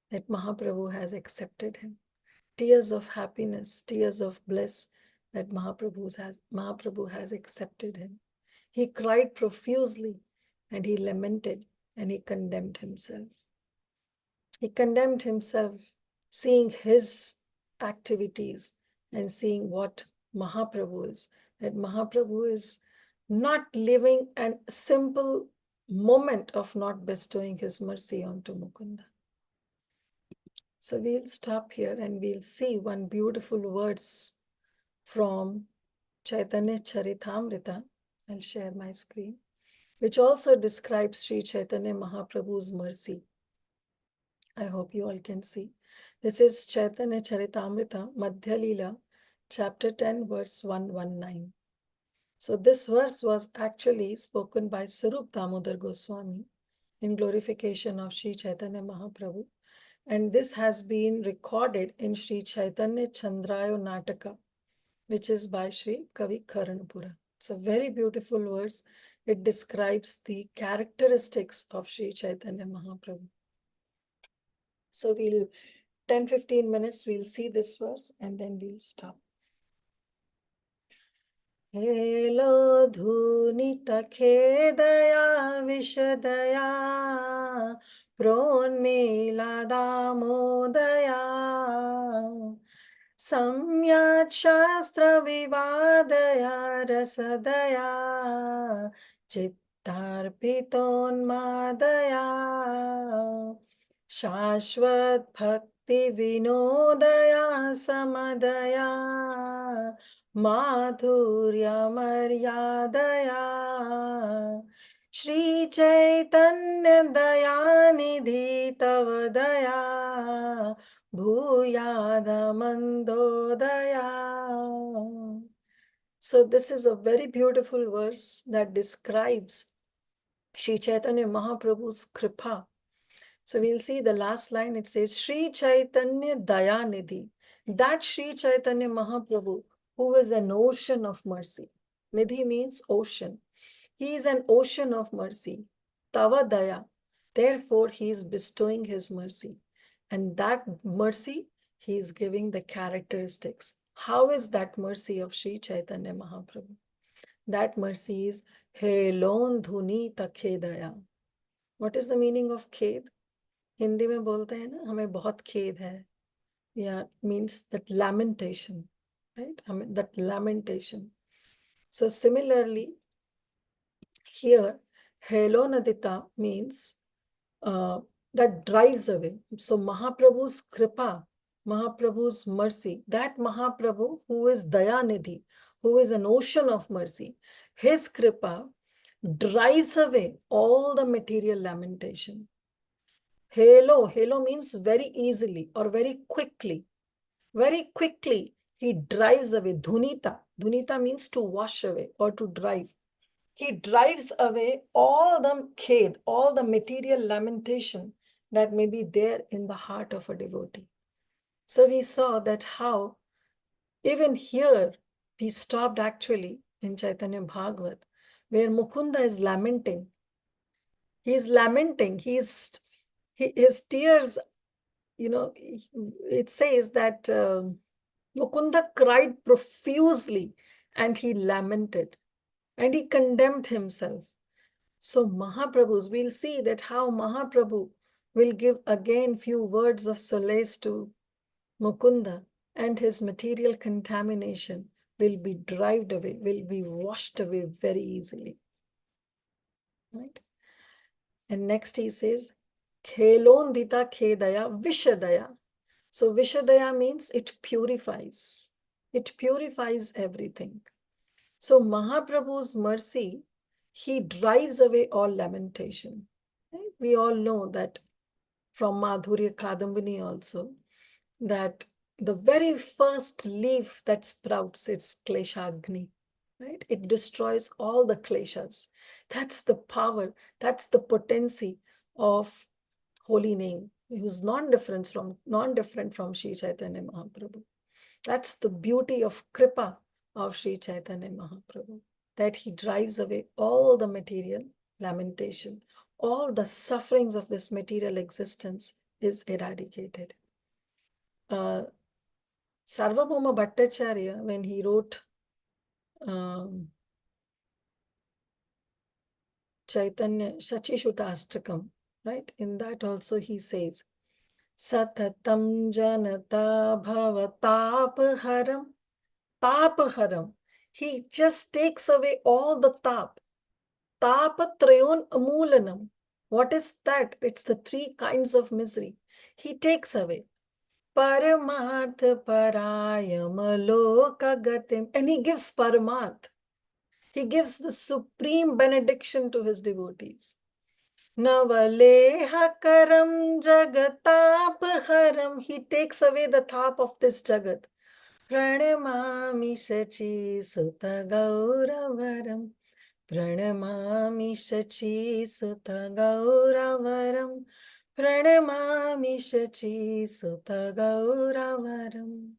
that Mahaprabhu has accepted him. Tears of happiness, tears of bliss that Mahaprabhu has accepted him. He cried profusely and he lamented and he condemned himself. He condemned himself, seeing his activities and seeing what Mahaprabhu is. That Mahaprabhu is not living a simple moment of not bestowing his mercy onto Mukunda. So we'll stop here and we'll see one beautiful words from Chaitanya Charitamrita. I'll share my screen, which also describes Sri Chaitanya Mahaprabhu's mercy. I hope you all can see. This is Chaitanya Charitamrita, Madhya Leela, chapter 10, verse 119. So this verse was actually spoken by Swarup Damodar Goswami in glorification of Sri Chaitanya Mahaprabhu. And this has been recorded in Sri Chaitanya Chandrayo Nataka, which is by Sri Kavi Karanapura. It's a very beautiful verse. It describes the characteristics of Sri Chaitanya Mahaprabhu. So 10-15 minutes, we'll see this verse and then we'll stop. Helo dhunita khedaya vishadaya pronmila damodaya samyat shastra vivadaya rasadaya chittarpitonmadaya shashvat bhakti vinodaya samadaya Madhurya Maryadaya Shri Caitanya Dayanidhi Tavadaya Bhuyada Mandodaya. So this is a very beautiful verse that describes Shri Chaitanya Mahaprabhu's kripa. So we'll see the last line. It says Shri Caitanya Dayanidhi. That Shri Chaitanya Mahaprabhu, who is an ocean of mercy. Nidhi means ocean. He is an ocean of mercy. Tava Daya. Therefore, he is bestowing his mercy. And that mercy, he is giving the characteristics. How is that mercy of Shri Chaitanya Mahaprabhu? That mercy is Helon Dhuni Takhedaya. What is the meaning of khed? Hindi में बोलते हैं ना हमें बहुत खेद है या means that lamentation, right? That lamentation. So similarly here Helonadita means that drives away. So Mahaprabhu's kripa, Mahaprabhu's mercy, that Mahaprabhu who is Dayanidhi, who is an ocean of mercy, his kripa drives away all the material lamentation. Halo means very easily or very quickly. Very quickly, he drives away. Dhunita means to wash away or to drive. He drives away all the khed, all the material lamentation that may be there in the heart of a devotee. So we saw that how even here we stopped actually in Chaitanya Bhagavat, where Mukunda is lamenting. He is lamenting. His tears, it says that Mukunda cried profusely and he lamented and he condemned himself. So Mahaprabhu's, we'll see that how Mahaprabhu will give again few words of solace to Mukunda, and his material contamination will be driven away, will be washed away very easily. Right? And next he says, Khelondita khedaya vishadaya. So vishadaya means it purifies. It purifies everything. So Mahaprabhu's mercy, he drives away all lamentation. Right? We all know that from Madhurya Kadambini also, that the very first leaf that sprouts is Kleshagni. Right? It destroys all the kleshas. That's the power, that's the potency of holy name, who's non-different from Sri Chaitanya Mahaprabhu. That's the beauty of Kripa of Sri Chaitanya Mahaprabhu, that he drives away all the material lamentation, all the sufferings of this material existence is eradicated. Sarvabhauma Bhattacharya, when he wrote Chaitanya Shachishutastakam, right? In that also he says, Satatam janata bhavatapharam, tapaharam. He just takes away all the tap. Tapatrayon amulanam. What is that? It's the three kinds of misery. He takes away. Paramartha parayamaloka gatim. And he gives paramarth. He gives the supreme benediction to his devotees. Navaleha karam jagatapharam. He takes away the tap of this jagat. Pranamami Shachi Sutta Gauravaram. Pranamami Shachi Sutta Gauravaram. Pranamami Shachi Sutta Gauravaram.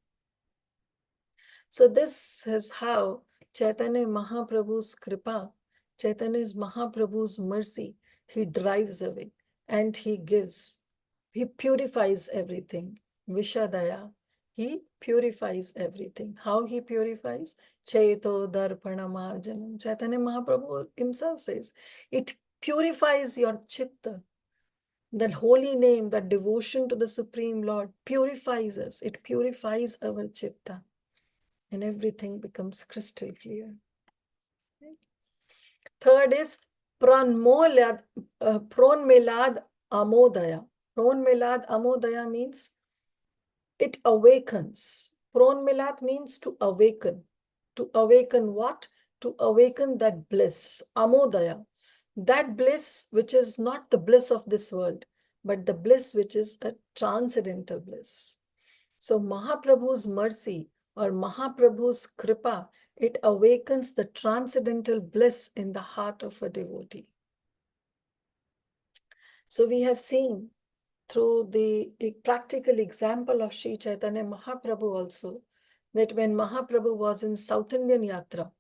So this is how Chaitanya Mahaprabhu's kripa, Chaitanya's Mahaprabhu's mercy, he drives away and he gives. He purifies everything. Vishadaya. He purifies everything. How he purifies? Chaito Darpana Marjanam. Chaitanya Mahaprabhu himself says, it purifies your chitta. That holy name, that devotion to the Supreme Lord purifies us. It purifies our chitta. And everything becomes crystal clear. Third is Pranmelad Amodaya. Pranmelad Amodaya means it awakens. Pranmelad means to awaken. To awaken what? To awaken that bliss, Amodaya. That bliss which is not the bliss of this world, but the bliss which is a transcendental bliss. So Mahaprabhu's mercy or Mahaprabhu's kripa, it awakens the transcendental bliss in the heart of a devotee. So we have seen through the practical example of Sri Chaitanya Mahaprabhu also, that when Mahaprabhu was in South Indian Yatra,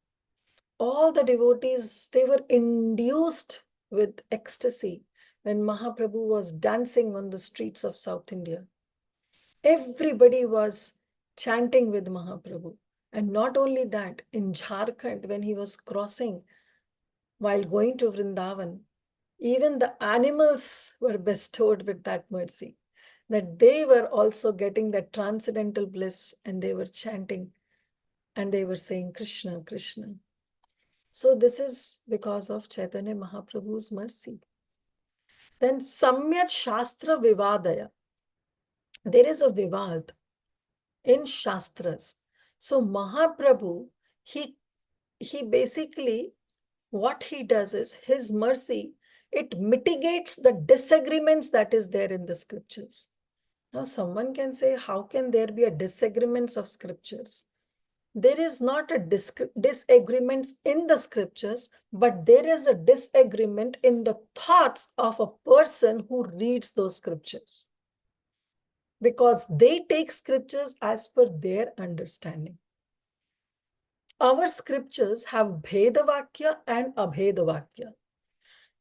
all the devotees, they were induced with ecstasy when Mahaprabhu was dancing on the streets of South India. Everybody was chanting with Mahaprabhu. And not only that, in Jharkhand, when he was crossing while going to Vrindavan, even the animals were bestowed with that mercy, that they were also getting that transcendental bliss and they were chanting and they were saying Krishna, Krishna. So this is because of Chaitanya Mahaprabhu's mercy. Then Samyak Shastra Vivadaya. There is a Vivad in Shastras. So Mahaprabhu, he basically, what he does is, his mercy, it mitigates the disagreements that is there in the scriptures. Now someone can say, how can there be a disagreements of scriptures? There is not a disagreements in the scriptures, but there is a disagreement in the thoughts of a person who reads those scriptures, because they take scriptures as per their understanding. Our scriptures have Bhedavakya and Abhedavakya.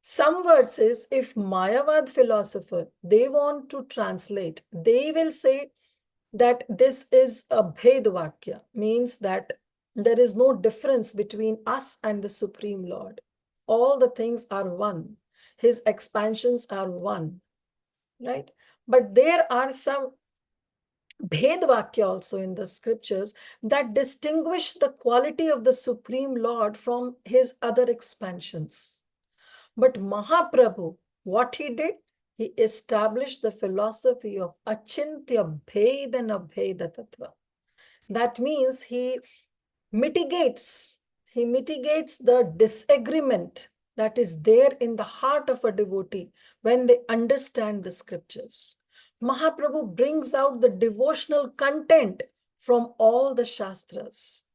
Some verses, if Mayavad philosopher, they want to translate, they will say that this is a Bhedavakya, means that there is no difference between us and the Supreme Lord. All the things are one. His expansions are one, right? But there are some Bhedavakya also in the scriptures that distinguish the quality of the Supreme Lord from his other expansions. But Mahaprabhu, what he did? He established the philosophy of Achintya Bhed and Abheda Tattva. That means he mitigates the disagreement that is there in the heart of a devotee when they understand the scriptures. Mahaprabhu brings out the devotional content from all the Shastras.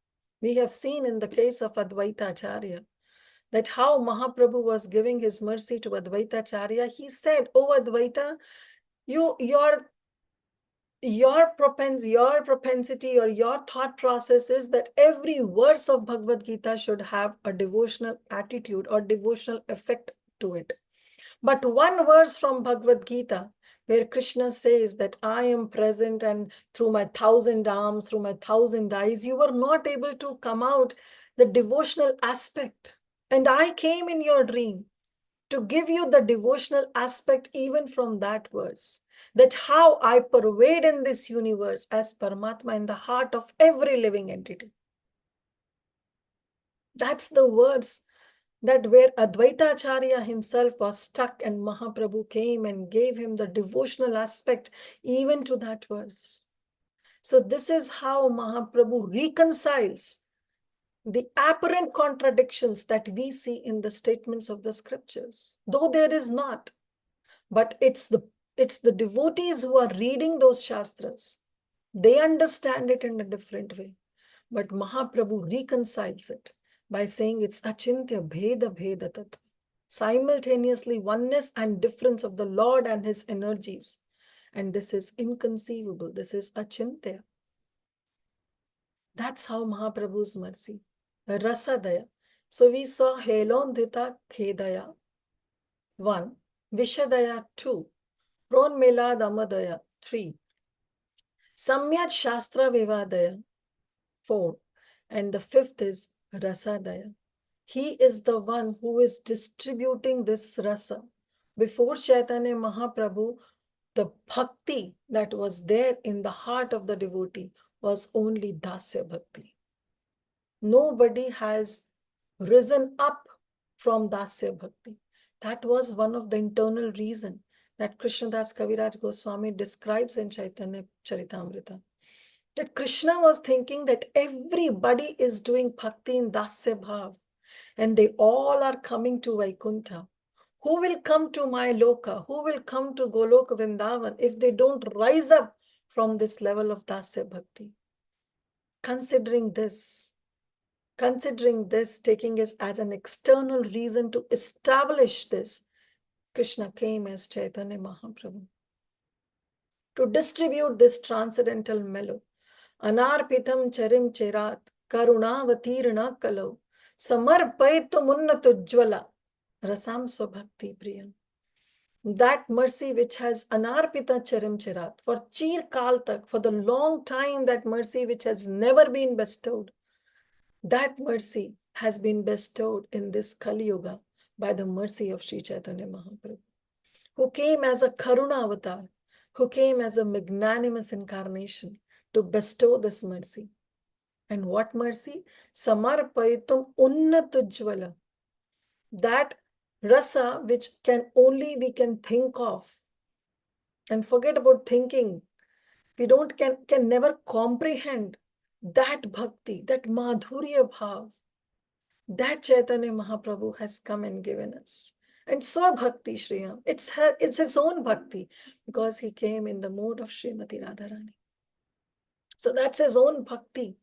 We have seen in the case of Advaita Acharya that how Mahaprabhu was giving his mercy to Advaita Acharya. He said, "Oh Advaita, your propensity or your thought process is that every verse of Bhagavad Gita should have a devotional attitude or devotional effect to it. But one verse from Bhagavad Gita where Krishna says that I am present and through my 1,000 arms, through my 1,000 eyes, you were not able to come out the devotional aspect. And I came in your dream to give you the devotional aspect even from that verse. That how I pervade in this universe as Paramatma in the heart of every living entity." That's the words that where Advaita Acharya himself was stuck and Mahaprabhu came and gave him the devotional aspect even to that verse. So this is how Mahaprabhu reconciles the apparent contradictions that we see in the statements of the scriptures, though there is not. But it's the devotees who are reading those Shastras. They understand it in a different way. But Mahaprabhu reconciles it by saying it's Achintya Bheda Bheda Tattva. Simultaneously oneness and difference of the Lord and his energies. And this is inconceivable. This is Achintya. That's how Mahaprabhu's mercy. Rasadaya. So we saw Helondhita Khedaya 1, Vishadaya 2, Pronmelad Amadaya 3, Samyat Shastra Vivadaya 4, and the 5th is Rasadaya. He is the one who is distributing this rasa. Before Chaitanya Mahaprabhu, the bhakti that was there in the heart of the devotee was only dasya bhakti. Nobody has risen up from dasya bhakti. That was one of the internal reasons that Krishnadas Kaviraj Goswami describes in Chaitanya Charitamrita. That Krishna was thinking that everybody is doing bhakti in dasya bhav and they all are coming to Vaikuntha. Who will come to my loka? Who will come to Goloka Vrindavan if they don't rise up from this level of dasya bhakti? Considering this, taking it as an external reason to establish this, Krishna came as Chaitanya Mahaprabhu to distribute this transcendental mellow. Anarpitam charim cherat karunavatirna kalau samarpaitu munnatujjvala rasam swabhakti priyam. That mercy which has anarpita charim cherat, for chir kal tak, for the long time, that mercy which has never been bestowed, that mercy has been bestowed in this Kali Yuga by the mercy of Sri Caitanya Mahaprabhu, who came as a Karuna avatar, who came as a magnanimous incarnation to bestow this mercy. And what mercy? Samarpaitum unnatujjvala. That Rasa, which we can think of, and forget about thinking. We can never comprehend that bhakti, that madhurya bhav, that Chaitanya Mahaprabhu has come and given us. And Swabhakti Shriyam, it's its own bhakti, because he came in the mode of Srimati Radharani. So that's his own bhakti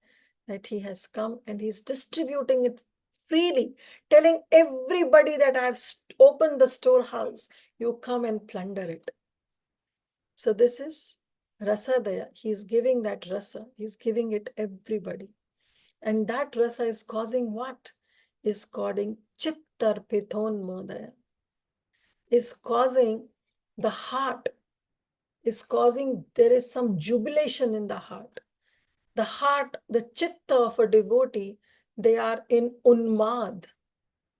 that he has come, and he's distributing it freely, telling everybody that I've opened the storehouse, you come and plunder it. So this is Rasadaya. He's giving that rasa, he's giving it everybody. And that rasa is causing what? Is causing chittar pithon modaya. Is causing the heart, is causing, there is some jubilation in the heart. The heart, the chitta of a devotee, they are in unmad.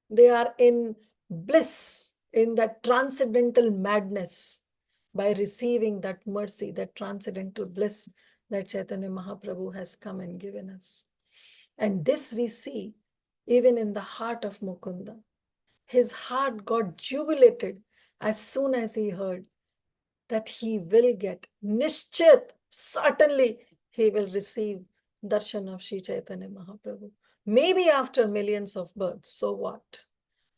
They are in bliss, in that transcendental madness, by receiving that mercy, that transcendental bliss that Chaitanya Mahaprabhu has come and given us. And this we see even in the heart of Mukunda. His heart got jubilated as soon as he heard that he will get nishchit, certainly he will receive darshan of Sri Chaitanya Mahaprabhu. Maybe after millions of births, so what?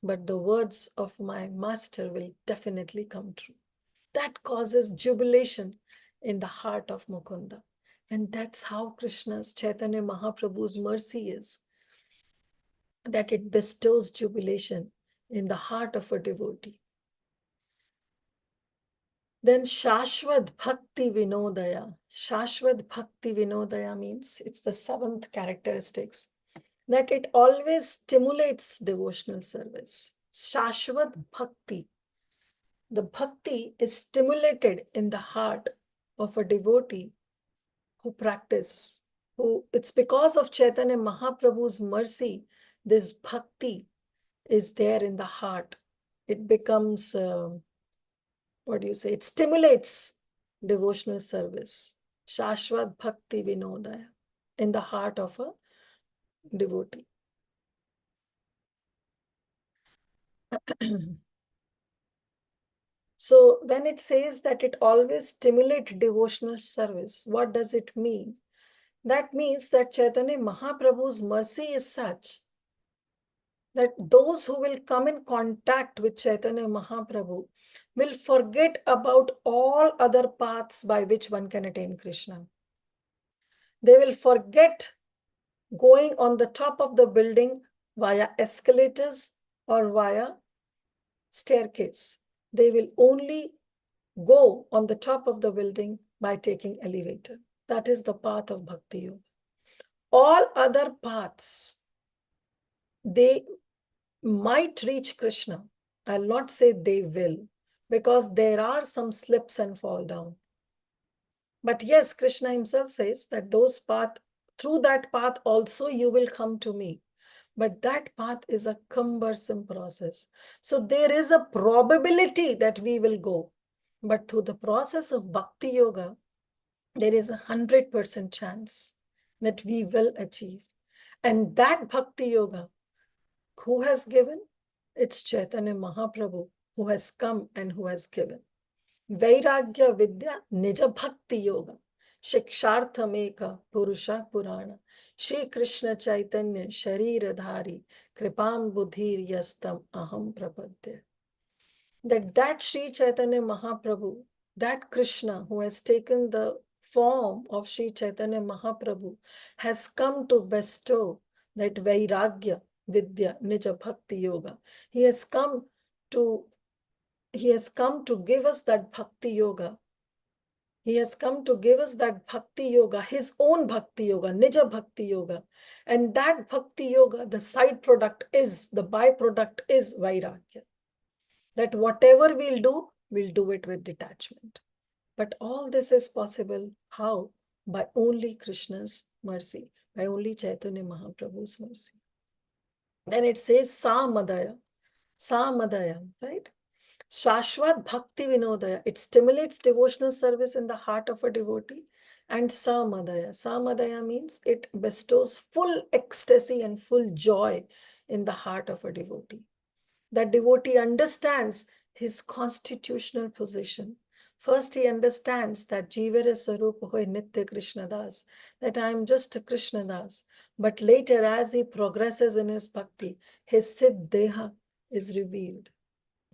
But the words of my master will definitely come true. That causes jubilation in the heart of Mukunda. And that's how Krishna's, Chaitanya Mahaprabhu's mercy is, that it bestows jubilation in the heart of a devotee. Then Shashwat Bhakti Vinodaya. Shashwat Bhakti Vinodaya means, it's the seventh characteristics, that it always stimulates devotional service. Shashwat Bhakti. The bhakti is stimulated in the heart of a devotee who practice, it's because of Chaitanya Mahaprabhu's mercy, this bhakti is there in the heart. It becomes, it stimulates devotional service. Shashwat Bhakti Vinodaya, in the heart of a devotee. So when it says that it always stimulates devotional service, what does it mean? That means that Chaitanya Mahaprabhu's mercy is such that those who will come in contact with Chaitanya Mahaprabhu will forget about all other paths by which one can attain Krishna. They will forget going on the top of the building via escalators or via staircase. They will only go on the top of the building by taking elevator. That is the path of Bhakti Yoga. All other paths, they might reach Krishna. I'll not say they will, because there are some slips and fall down. But yes, Krishna himself says that those paths, through that path also you will come to me. But that path is a cumbersome process. So there is a probability that we will go. But through the process of Bhakti Yoga, there is 100% chance that we will achieve. And that Bhakti Yoga, who has given? It's Chaitanya Mahaprabhu who has come and who has given. Vairagya Vidya Nija Bhakti Yoga. Shiksharthameka Purusha Purana. Shri Krishna Chaitanya Shariradhari Kripam Buddhir Yastam Aham Prapadya. That Sri Chaitanya Mahaprabhu, that Krishna who has taken the form of Sri Chaitanya Mahaprabhu, has come to bestow that Vairagya Vidya Nija Bhakti Yoga. He has come to give us that Bhakti Yoga. He has come to give us that Bhakti Yoga, his own Bhakti Yoga, Nija Bhakti Yoga. And that Bhakti Yoga, the byproduct is Vairagya. That whatever we'll do it with detachment. But all this is possible. How? By only Krishna's mercy, by only Chaitanya Mahaprabhu's mercy. Then it says Samadaya, right? Shashwat Bhakti Vinodaya. It stimulates devotional service in the heart of a devotee. And Samadaya. Samadaya means it bestows full ecstasy and full joy in the heart of a devotee. That devotee understands his constitutional position. First, he understands that Jivere Swarupa hoy Nitya Krishna Das, that I am just a Krishna Das. But later, as he progresses in his bhakti, his Siddh Deha is revealed.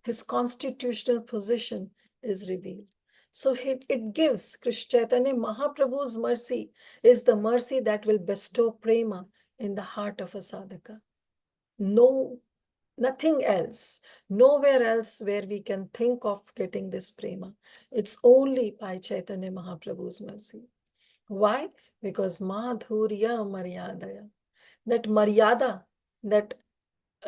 His constitutional position is revealed. So it gives Krishna Chaitanya Mahaprabhu's mercy is the mercy that will bestow prema in the heart of a sadhaka. No, nothing else, nowhere else where we can think of getting this prema. It's only by Chaitanya Mahaprabhu's mercy. Why? Because Madhurya Maryadaya. That Maryada, that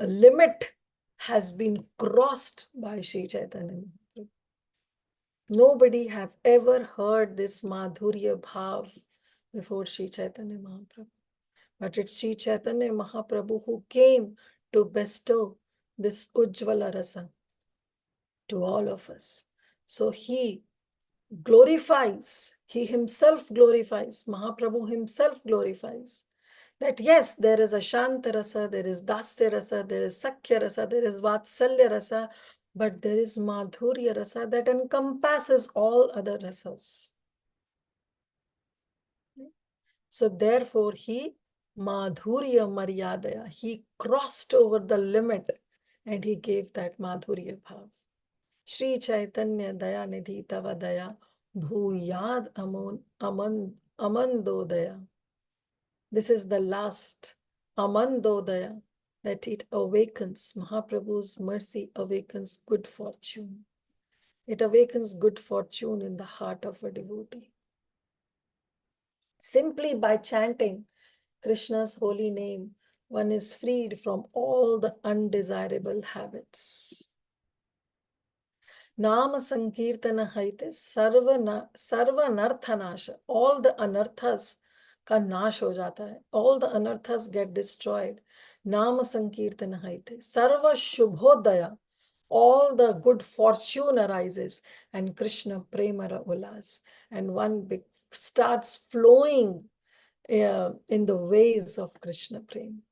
limit has been crossed by Sri Chaitanya Mahaprabhu. Nobody have ever heard this Madhurya Bhav before Sri Chaitanya Mahaprabhu. But it's Sri Chaitanya Mahaprabhu who came to bestow this Ujjvala Rasa to all of us. So he glorifies, he himself glorifies, Mahaprabhu himself glorifies. That yes, there is a Shanta Rasa, there is Dasya Rasa, there is Sakhya Rasa, there is Vatsalya Rasa, but there is Madhurya Rasa that encompasses all other rasas. So therefore, he Madhurya Maryadaya, he crossed over the limit and he gave that Madhurya Bhav. Sri Caitanya Dayanidhi Tava Daya Bhuyad Amandodaya. This is the last Amandodaya, that it awakens, Mahaprabhu's mercy awakens good fortune. It awakens good fortune in the heart of a devotee. Simply by chanting Krishna's holy name, one is freed from all the undesirable habits. Nama Sankirtana Haite Sarva Narthanasha. All the anarthas ka nash ho jata hai. All the anarthas get destroyed. Nama Sankirtana Haite Sarva Shubhodaya. All the good fortune arises and Krishna Premara Ulas. And one starts flowing in the waves of Krishna Prem.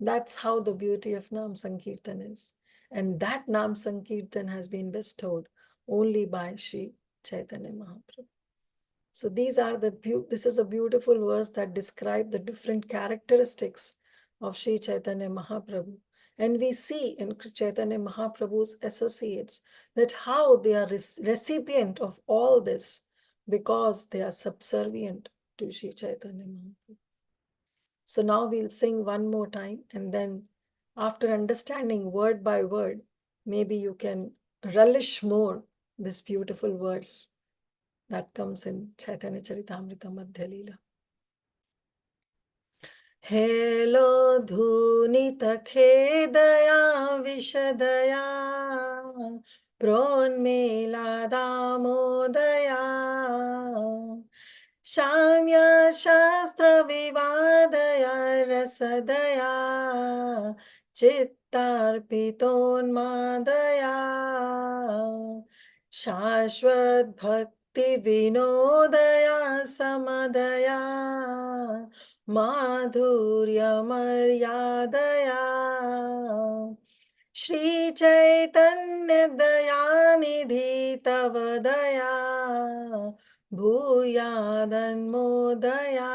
That's how the beauty of Nam Sankirtan is. And that Nam Sankirtan has been bestowed only by Sri Chaitanya Mahaprabhu. So this is a beautiful verse that describes the different characteristics of Sri Chaitanya Mahaprabhu. And we see in Chaitanya Mahaprabhu's associates that how they are recipient of all this because they are subservient to Sri Chaitanya Mahaprabhu. So now we'll sing one more time, and then after understanding word by word, maybe you can relish more this beautiful verse that comes in Chaitanya Charitamrita Madhya Leela. Helo dhunita khedaya vishadaya pronmela damodaya Shamya Shastra Vivadaya Rasadaya Chittarpiton Madaya Shashvat Bhakti Vinodaya Samadaya Madhurya Maryadaya Shri Caitanya Dayanidhi Tavadaya Bhuyadanmodaya.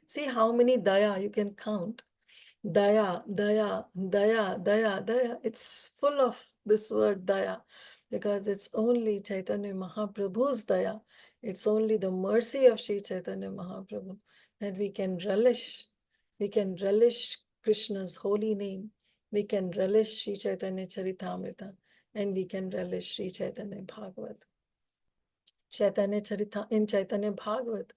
See how many daya you can count. Daya, daya, daya, daya, daya. It's full of this word daya because it's only Chaitanya Mahaprabhu's daya. It's only the mercy of Sri Chaitanya Mahaprabhu that we can relish. We can relish Krishna's holy name. We can relish Sri Chaitanya Charitamrita, and we can relish Sri Chaitanya Bhagavat. Chaitanya Charita in Chaitanya Bhagavat.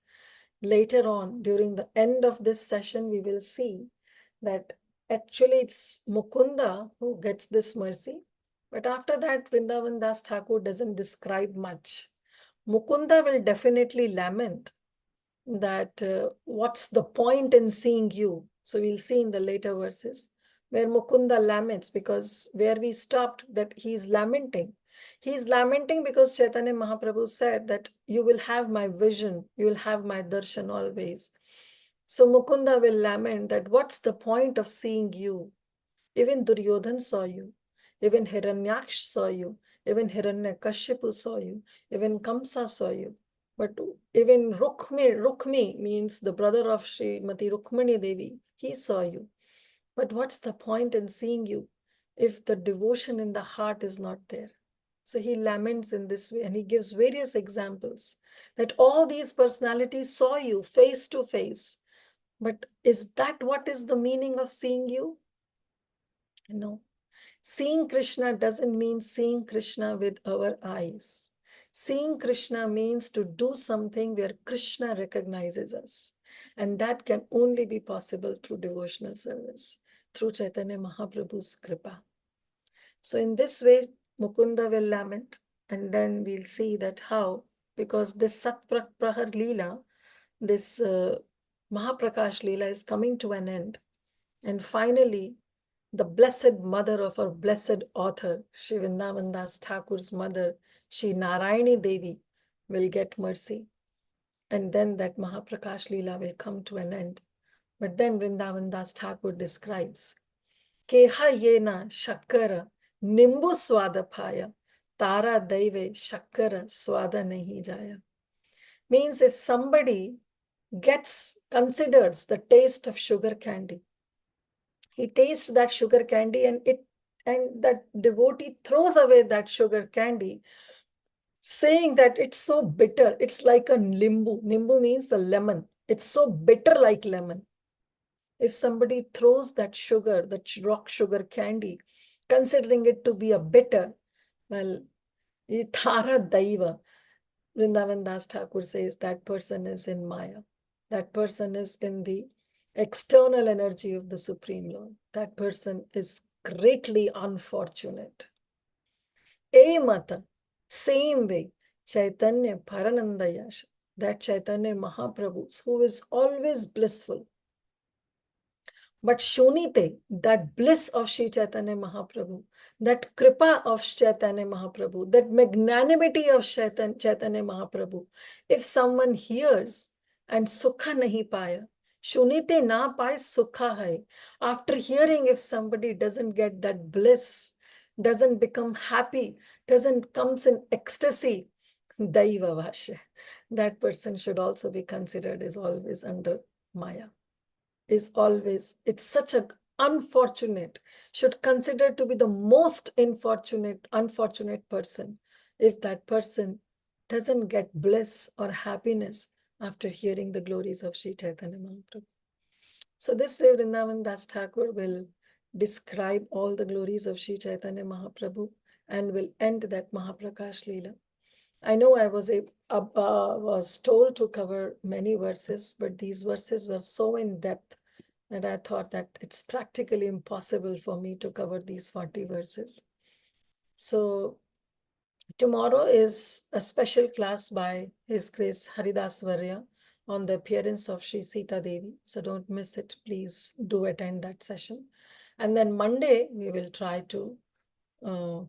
Later on, during the end of this session, we will see that actually it's Mukunda who gets this mercy. But after that, Vrindavan Das Thakur doesn't describe much. Mukunda will definitely lament that what's the point in seeing you? So we'll see in the later verses where Mukunda laments, because where we stopped, that he's lamenting. He's lamenting because Chaitanya Mahaprabhu said that you will have my vision, you will have my darshan always. So Mukunda will lament that what's the point of seeing you Even Duryodhan saw you. Even Hiranyaksh saw you. Even Hiranyakashipu saw you. Even Kamsa saw you. But even Rukmi means the brother of Srimati Rukmani Devi. He saw you. But what's the point in seeing you if the devotion in the heart is not there? So he laments in this way, and he gives various examples that all these personalities saw you face to face. But is that what is the meaning of seeing you? No. Seeing Krishna doesn't mean seeing Krishna with our eyes. Seeing Krishna means to do something where Krishna recognizes us. And that can only be possible through devotional service, through Chaitanya Mahaprabhu's kripa. So in this way, Mukunda will lament, and then we'll see that how, because this Sat Prahar Leela, this Mahaprakash Leela is coming to an end. And finally, the blessed mother of our blessed author, Shri Vrindavan Das Thakur's mother, Shri Narayani Devi, will get mercy. And then that Mahaprakash Leela will come to an end. But then Vrindavan Das Thakur describes, Keha yena shakkara nimbu swada phaya, tara daive shakkara swada nahi jaya. Means if somebody considers the taste of sugar candy, he tastes that sugar candy and that devotee throws away that sugar candy, saying that it's so bitter. It's like a limbu. Nimbu means a lemon. It's so bitter like lemon. If somebody throws that sugar, that rock sugar candy, considering it to be a bitter, well, Tara Daiva, Vrindavan Das Thakur says that person is in Maya. That person is in the external energy of the Supreme Lord. That person is greatly unfortunate. A mata, same way, Chaitanya Paranandayasha, that Chaitanya Mahaprabhu, who is always blissful. But Shunite, that bliss of Sri Chaitanya Mahaprabhu, that kripa of Chaitanya Mahaprabhu, that magnanimity of Chaitanya Mahaprabhu, if someone hears and sukha nahi paya, Shunite na paye sukha hai. After hearing, if somebody doesn't get that bliss, doesn't become happy, doesn't comes in ecstasy, Daiva Vasya, that person should also be considered as always under Maya. Is always, it's such an unfortunate, should consider to be the most unfortunate person if that person doesn't get bliss or happiness after hearing the glories of Sri Chaitanya Mahaprabhu. So this way Vrindavan Das Thakur will describe all the glories of Sri Chaitanya Mahaprabhu and will end that Mahaprakash Leela. I know I was told to cover many verses, but these verses were so in depth that I thought that it's practically impossible for me to cover these 40 verses. So tomorrow is a special class by His Grace Haridas Varya on the appearance of Sri Sita Devi. So don't miss it. Please do attend that session. And then Monday, we will try to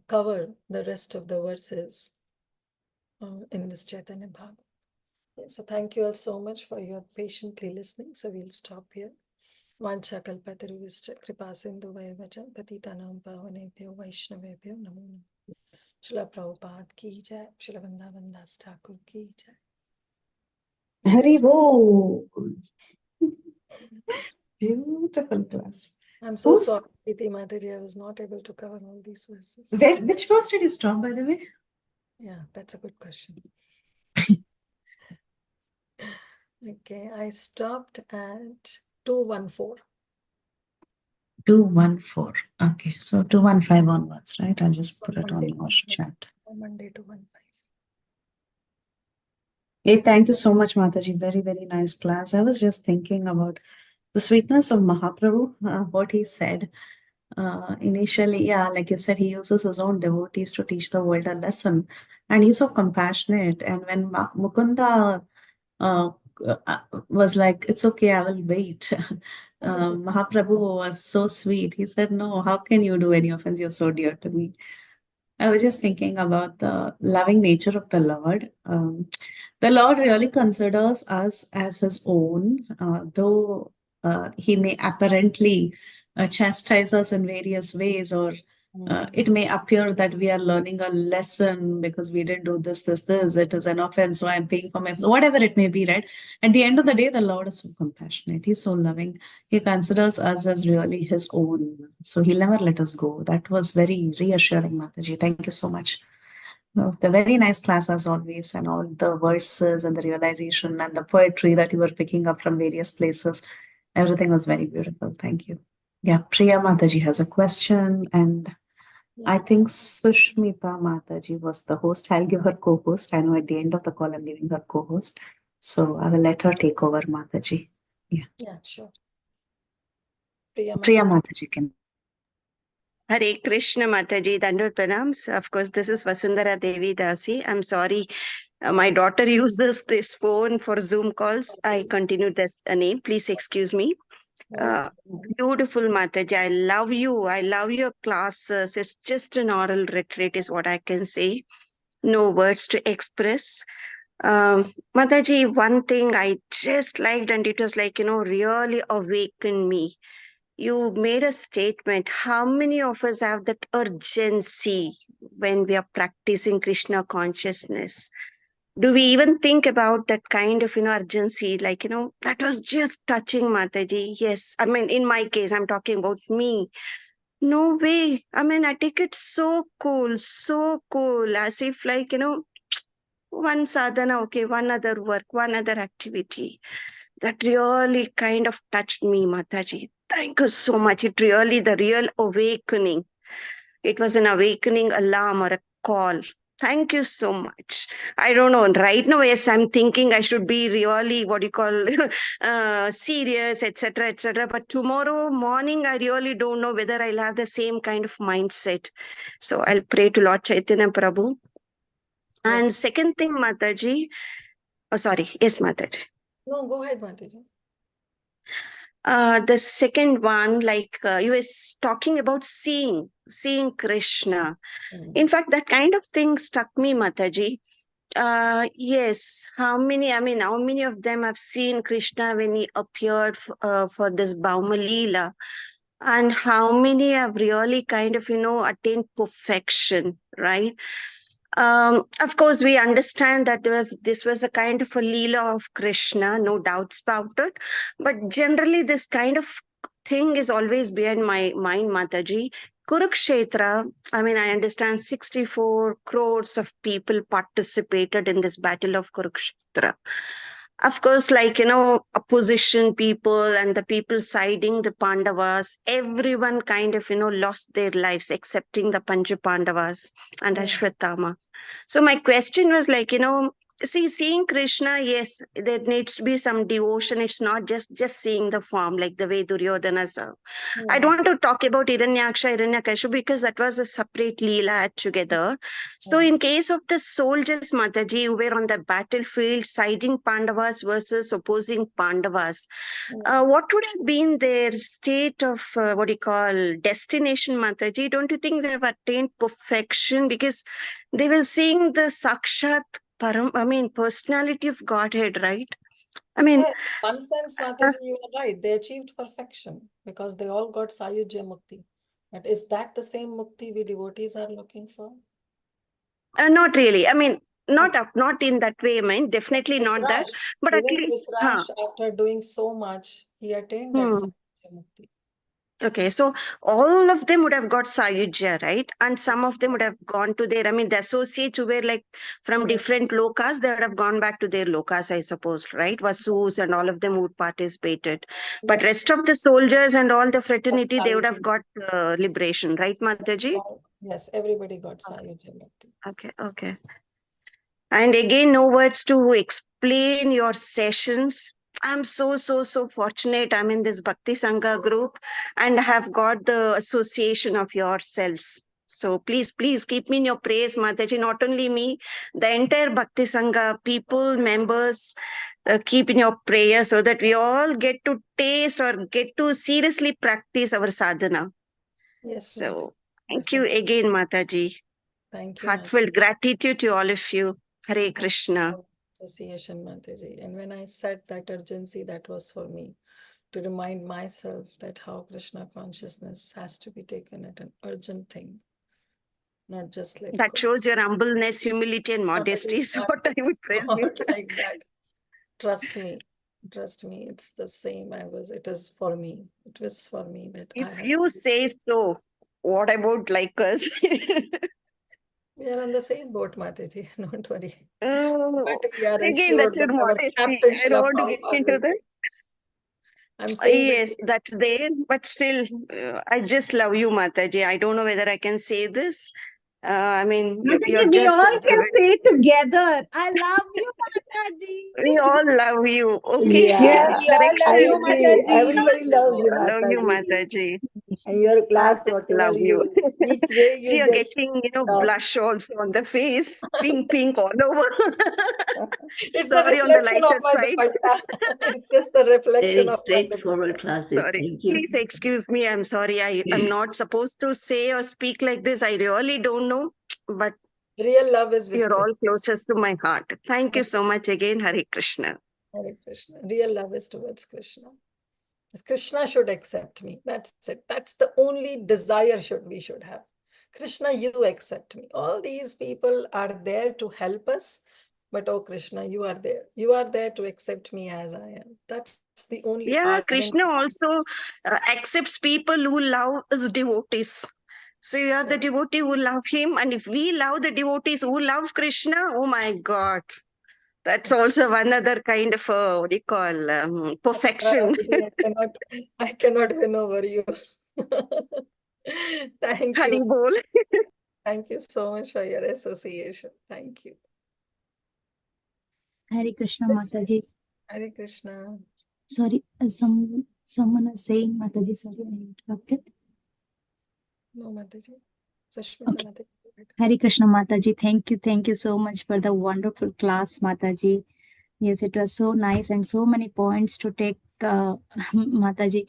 cover the rest of the verses in this Chaitanya Bhagavat. So thank you all so much for your patiently listening. So we'll stop here. Vancha kalpataruvishcha kripa sindhu vacha patitanam pavanebhyo vaishnavebhyo namo namo. Srila Prabhupada ki jai, Srila Vrindavan Das Thakur ki jai. Hari Bol. Beautiful class. I'm so sorry, Kirtida Mataji, I was not able to cover all these verses. Which verse did you stop, by the way? Yeah, that's a good question. Okay, I stopped at 214. 214. Okay, so 215 onwards, right? I'll just put it on your chat. Monday 215. Hey, thank you so much, Mataji. Very, very nice class. I was just thinking about the sweetness of Mahaprabhu, what he said. Initially, yeah, like you said, he uses his own devotees to teach the world a lesson. And he's so compassionate. And when Mukunda was like, it's okay, I will wait. Mahaprabhu was so sweet. He said, no, how can you do any offense? You're so dear to me. I was just thinking about the loving nature of the Lord. The Lord really considers us as his own, though he may apparently chastise us in various ways, or it may appear that we are learning a lesson because we didn't do this. It is an offense, so I'm paying for my offense. Whatever it may be, right? At the end of the day, the Lord is so compassionate. He's so loving. He considers us as really His own. So He'll never let us go. That was very reassuring, Mataji. Thank you so much. The very nice class as always, and all the verses and the realization and the poetry that you were picking up from various places. Everything was very beautiful. Thank you. Yeah, Priya Mataji has a question, and I think Susmita Mataji was the host. I'll give her co-host. I know at the end of the call I'm giving her co-host. So I will let her take over, Mataji. Yeah, sure. Priya Priya Mataji. Mataji can. Hare Krishna Mataji, Dandot Pranams. Of course, this is Vasundhara Devi daSI. I'm sorry, my daughter uses this phone for Zoom calls. I continue this name. Please excuse me. Beautiful Mataji. I love you. I love your classes. It's just an oral retreat is what I can say. No words to express. Mataji, one thing I just liked, and it was like, really awakened me. You made a statement. How many of us have that urgency when we are practicing Krishna consciousness? Do we even think about that kind of, urgency? Like, that was just touching, Mataji. Yes. I mean, in my case, I'm talking about me. No way. I mean, I take it so cool, as if like, one sadhana, okay, one other work, one other activity. That really kind of touched me, Mataji. Thank you so much. The real awakening. It was an awakening alarm or a call. Thank you so much. I don't know. Right now, yes, I'm thinking I should be really what you call serious, etc., etc. But tomorrow morning, I really don't know whether I'll have the same kind of mindset. So I'll pray to Lord Chaitanya Prabhu. And second thing, Mataji. Oh, sorry. Yes, Mataji. No, go ahead, Mataji. The second one, like you was talking about seeing Krishna. In fact, that kind of thing struck me, Mataji. Yes, how many of them have seen Krishna when he appeared for this Bauma Leela? And how many have really kind of, attained perfection, right? Of course, we understand that this was a kind of a Leela of Krishna, no doubts about it. But generally, this kind of thing is always behind my mind, Mataji. Kurukshetra, I mean, I understand 64 crores of people participated in this battle of Kurukshetra. Of course, like, opposition people and the people siding the Pandavas, everyone kind of, lost their lives, excepting the Pancha Pandavas and Ashwatthama. So my question was like, seeing Krishna, yes, there needs to be some devotion. It's not just seeing the form like the way Duryodhana saw. I don't want to talk about Hiranyakashipu because that was a separate Leela together. So in case of the soldiers, Mataji, who were on the battlefield siding Pandavas versus opposing Pandavas, what would have been their state of destination, Mataji? Don't you think they have attained perfection? Because they were seeing the Sakshat personality of Godhead, right? I mean, in one sense, Mataji, you are right. They achieved perfection because they all got Sayujya Mukti. But is that the same Mukti we devotees are looking for? not really. I mean, not in that way. I mean, definitely not that. But at Even least, after doing so much, he attained that Sayujya Mukti. Okay, so all of them would have got Sayujya, right? And some of them would have gone to their, the associates who were like from different lokas, they would have gone back to their lokas, I suppose, right? Vasus and all of them would participated. But rest of the soldiers and all the fraternity, they would have got liberation, right, Mataji? Yes, everybody got Sayujya Mukti. Okay. And again, no words to explain your sessions. I'm so fortunate. I'm in this Bhakti Sangha group and have got the association of yourselves. So please keep me in your praise, Mataji. Not only me, the entire Bhakti Sangha people, members, keep in your prayer so that we all get to taste or get to seriously practice our sadhana. Yes. So thank you again, Mataji. Thank you. Heartfelt gratitude to all of you. Hare Krishna. Association, Mataji. And when I said that urgency, that was for me. to remind myself that how Krishna consciousness has to be taken at an urgent thing, not just let That go. shows your humbleness, humility, and modesty is what I would praise you. Not like that. Trust me, it's the same. It is for me. It was for me that If I have. you say so, what about like us? We are on the same boat, Mataji. Don't worry. Oh, But we are again, that's ensured your that our modesty. captain I don't Srila want to get Prabhupada into will that. take us. I'm saying Yes, that's there, but still, I just love you, Mataji. I don't know whether I can say this. I mean, you're Mataji, we just, all can say together. I love you, we Mataji. all love you. Okay, Yeah, We all love I correction. you, agree. Mataji. Everybody loves you, I love you, Mataji. Mataji. And your I class, just whatever love you. which way See, you you're just getting, talk. blush also on the face, pink all over. It's the Sorry on the reflection of lighter my side. dupatta. It's just the reflection Very of my straightforward dupatta. classes. Sorry. Thank you. Please excuse me. I'm sorry. I'm not supposed to say or speak like this. I really don't know. But Real love is with you're Krishna. all closest to my heart. Thank you so much again, Hare Krishna. Hare Krishna. Real love is towards Krishna. Krishna should accept me. That's it. That's the only desire we should have. Krishna, you accept me. All these people are there to help us, but oh Krishna, you are there. You are there to accept me as I am. That's the only Yeah, ardent. Krishna also accepts people who love his devotees. So you are the devotee who love him. And if we love the devotees who love Krishna, oh my God. That's also one other kind of, what do you call, perfection. I cannot win over you. Thank you. Hari bol. Thank you so much for your association. Thank you. Hare Krishna, Yes. Mataji. Hare Krishna. Sorry, someone is saying, Mataji, sorry, I interrupted. No, Mataji. Susmita Mataji. Hare Krishna, Mataji. Thank you so much for the wonderful class, Mataji. Yes, it was so nice and so many points to take, Mataji.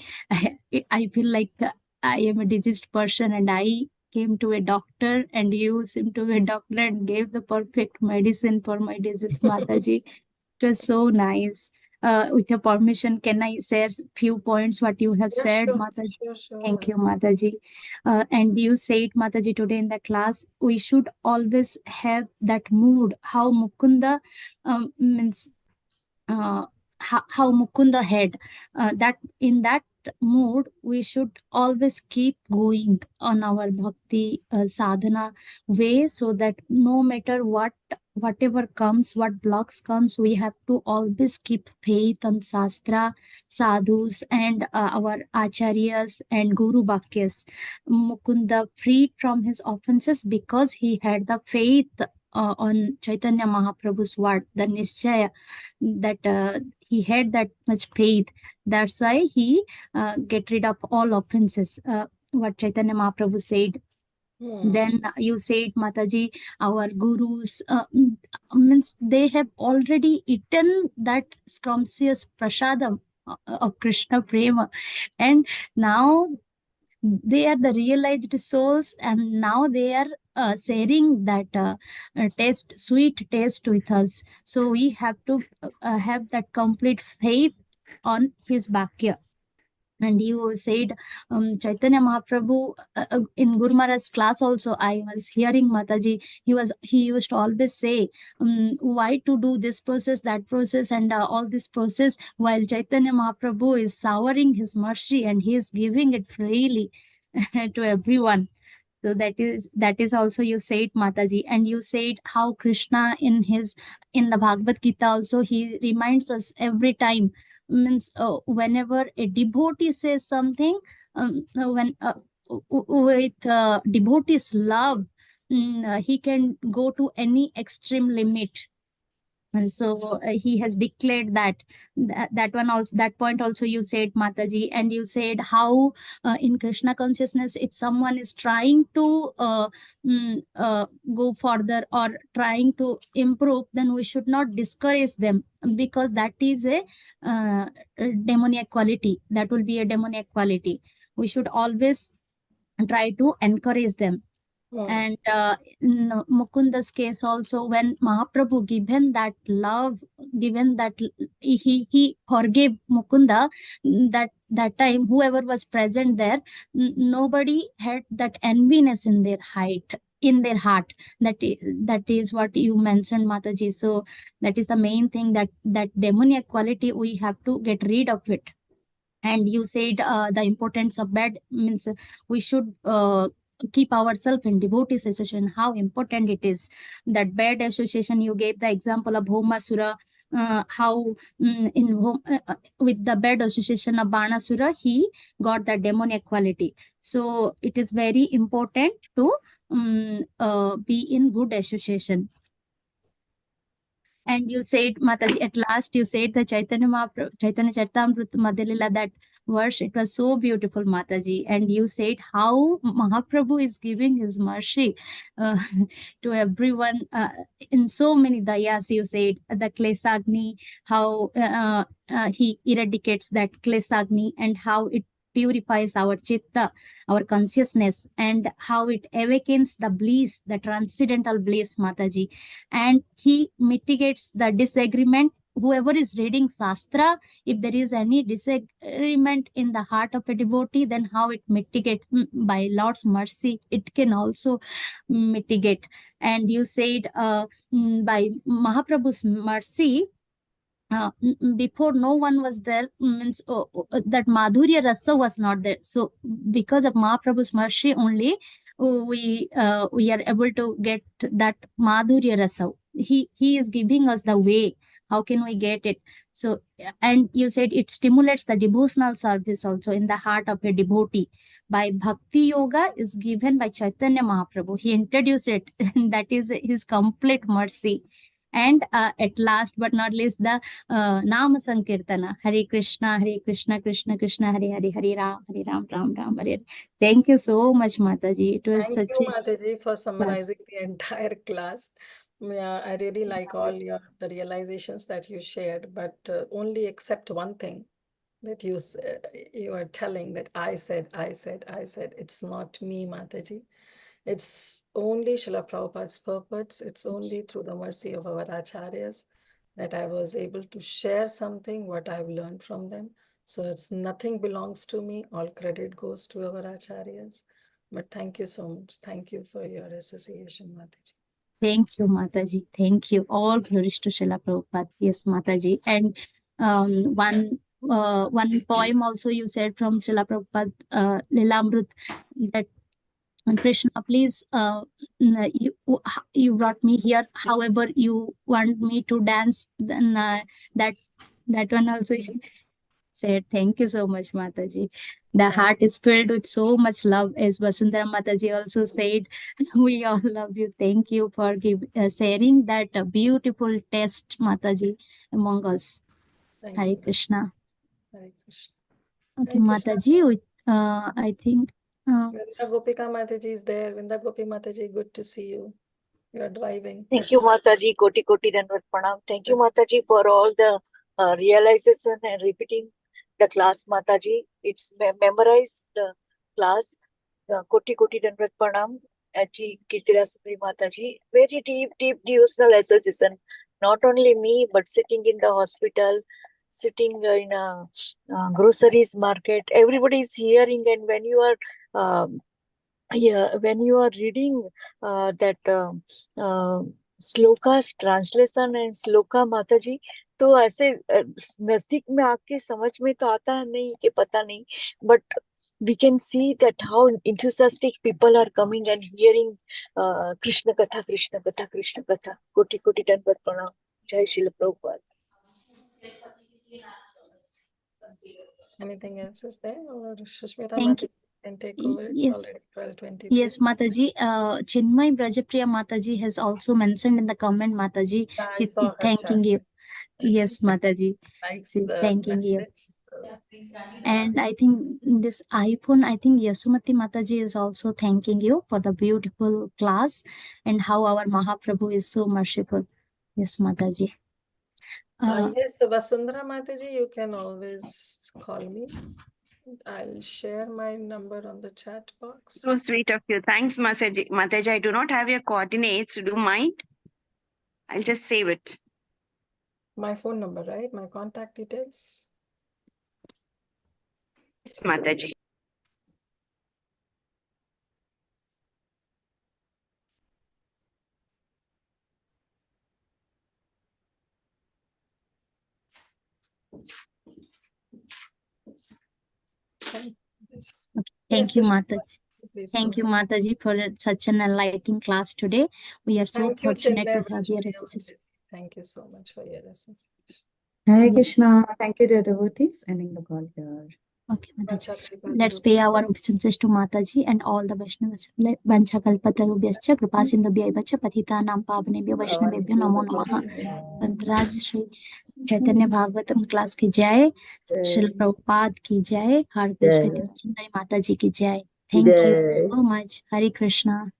I feel like I am a diseased person and I came to a doctor and you seem to be a doctor and gave the perfect medicine for my disease, Mataji. It was so nice. With your permission, can I share few points what you have said, Sure, Mataji? sure. Thank you, Mataji. And you said, Mataji, today in the class, we should always have that mood, how Mukunda means how Mukunda had that in that mood we should always keep going on our bhakti sadhana way, so that no matter whatever comes, what blocks comes, we have to always keep faith on Shastra, sadhus, and our acharyas and guru bhakyas. Mukunda freed from his offenses because he had the faith on Chaitanya Mahaprabhu's word, the Nischaya, that he had that much faith. That's why he get rid of all offenses. What Chaitanya Mahaprabhu said. Then you said, Mataji, our gurus means they have already eaten that scrumptious prasadam of Krishna Prema, and now they are the realized souls, and now they are sharing that sweet taste with us. So we have to have that complete faith on his Bhakya. And you said Chaitanya Mahaprabhu in Guru Maharaj's class also, I was hearing Mataji, he used to always say, why to do this process, that process, and all this process, while Chaitanya Mahaprabhu is showering his mercy and he is giving it freely to everyone. So that is also you said, Mataji. And you said how Krishna in the Bhagavad Gita also, he reminds us every time, means whenever a devotee says something, when with devotee's love, he can go to any extreme limit. And so he has declared that one also, that point also you said, Mataji. And you said how in Krishna consciousness, if someone is trying to go further or trying to improve, then we should not discourage them, because that is a demoniac quality. That will be a demoniac quality. We should always try to encourage them. And in Mukunda's case also, when Mahaprabhu given that love, he forgave Mukunda, that time whoever was present there, nobody had that enviness in their heart. That is what you mentioned, Mataji. So that is the main thing, that demoniac quality, we have to get rid of it. And you said the importance of bad means we should keep ourselves in devotee association, how important it is. That bad association, you gave the example of Bhaumasura, how with the bad association of Banasura, he got the demoniac quality. So it is very important to be in good association. And you said, Mataji, at last you said the Chaitanya Charitamrita Madhya, that verse, it was so beautiful, Mataji. And you said how Mahaprabhu is giving his mercy to everyone in so many dayas. You said the Klesagni, how he eradicates that Klesagni, and how it purifies our chitta, our consciousness, and how it awakens the bliss, the transcendental bliss, Mataji. And he mitigates the disagreement. Whoever is reading Shastra, if there is any disagreement in the heart of a devotee, then how it mitigates by Lord's mercy, it can also mitigate. And you said by Mahaprabhu's mercy, before no one was there, means that Madhurya Rasa was not there. So because of Mahaprabhu's mercy only, we are able to get that Madhurya Rasa. He is giving us the way. How can we get it? So, and you said it stimulates the devotional service also in the heart of a devotee. By Bhakti Yoga is given by Chaitanya Mahaprabhu. He introduced it, and that is his complete mercy. And at last but not least, the Nama Sankirtana, Hare Krishna, Krishna Krishna, Hare Hare, Hare Ram, Ram Ram, Hare Hare. Thank you so much, Mataji. It was Thank such you, a Mataji, for summarizing the entire class. Yeah, I really like all the realizations that you shared, but only except one thing that you are telling, that I said. It's not me, Mataji. It's only Srila Prabhupada's purpose. It's only through the mercy of our Acharyas that I was able to share something, what I've learned from them. So it's nothing belongs to me. All credit goes to our Acharyas. But thank you so much. Thank you for your association, Mataji. Thank you, Mataji. Thank you. All glories to Srila Prabhupada. Yes, Mataji. And one poem also you said from Srila Prabhupada, Lilamrut, that Krishna, please, you brought me here. However, you want me to dance, then that one also said. Thank you so much, Mataji. The heart is filled with so much love, as Vasundhara Mataji also said. We all love you. Thank you for sharing that beautiful test, Mataji, among us. Thank Hare you. Krishna. Hare Krishna. Okay, Hare Krishna. Mataji, I think. Vrinda Gopika Mataji is there. Vrinda Gopi Mataji, good to see you. You are driving. Thank you, Mataji. Koti Koti Dandavat Pranam. Thank you, Mataji, for all the realization and repeating the class, Mataji. It's memorized the class. Koti Koti Dandavat Pranam. HG Kirtida Sundari Mataji. Very deep devotional association. Not only me, but sitting in the hospital, sitting in a groceries market. Everybody is hearing, and when you are when you are reading that श्लोका's translation and shloka माताजी, तो ऐसे नजदीक में आके समझ में तो आता नहीं कि पता नहीं, but we can see that how enthusiastic people are coming and hearing Krishna Katha, Krishna Katha, Krishna Katha. Koti Koti Dandavat Pranam. Jai Srila Prabhupada. Anything else is there? Or Susmita Thank you. Mataji can take over. It's Yes. already 12:23. Yes, Mataji. Chinmay Brajapriya Mataji has also mentioned in the comment, Mataji. I She saw is her thanking chat. you. Yes, Mataji. Likes She is the thanking you. message. So, And I think this iPhone, I think Yasumati Mataji is also thanking you for the beautiful class and how our Mahaprabhu is so merciful. Yes, Mataji. yes, Vasundhara Mataji, you can always call me. I'll share my number on the chat box. So sweet of you. Thanks, Mataji. Mataji, I do not have your coordinates. Do you mind? I'll just save it. My phone number, right? My contact details. Yes, Mataji. Thank you, Mataji. Please Thank go you, ahead. Mataji, for such an enlightening class today. We are so Thank you, fortunate to Chaitanya have your Bhagavat assistance. Madhya. Thank you so much for your assistance. Hare Yeah. Krishna. Thank you, dear devotees. Ending the call here. Okay, Mataji. Let's pay our obeisances to Mataji and all the Vaishnavas. Vanchakalpatarubhyascha kripasindubhyaivacha patitanam pavanebhyo Vaishnavebhyo namo namaha. Raj Sri Caitanya Bhagavatam class की जय, श्रील प्रभुपाद की जय, Kirtida Sundari Mataji की जय. Thank you so much. Hare Krishna.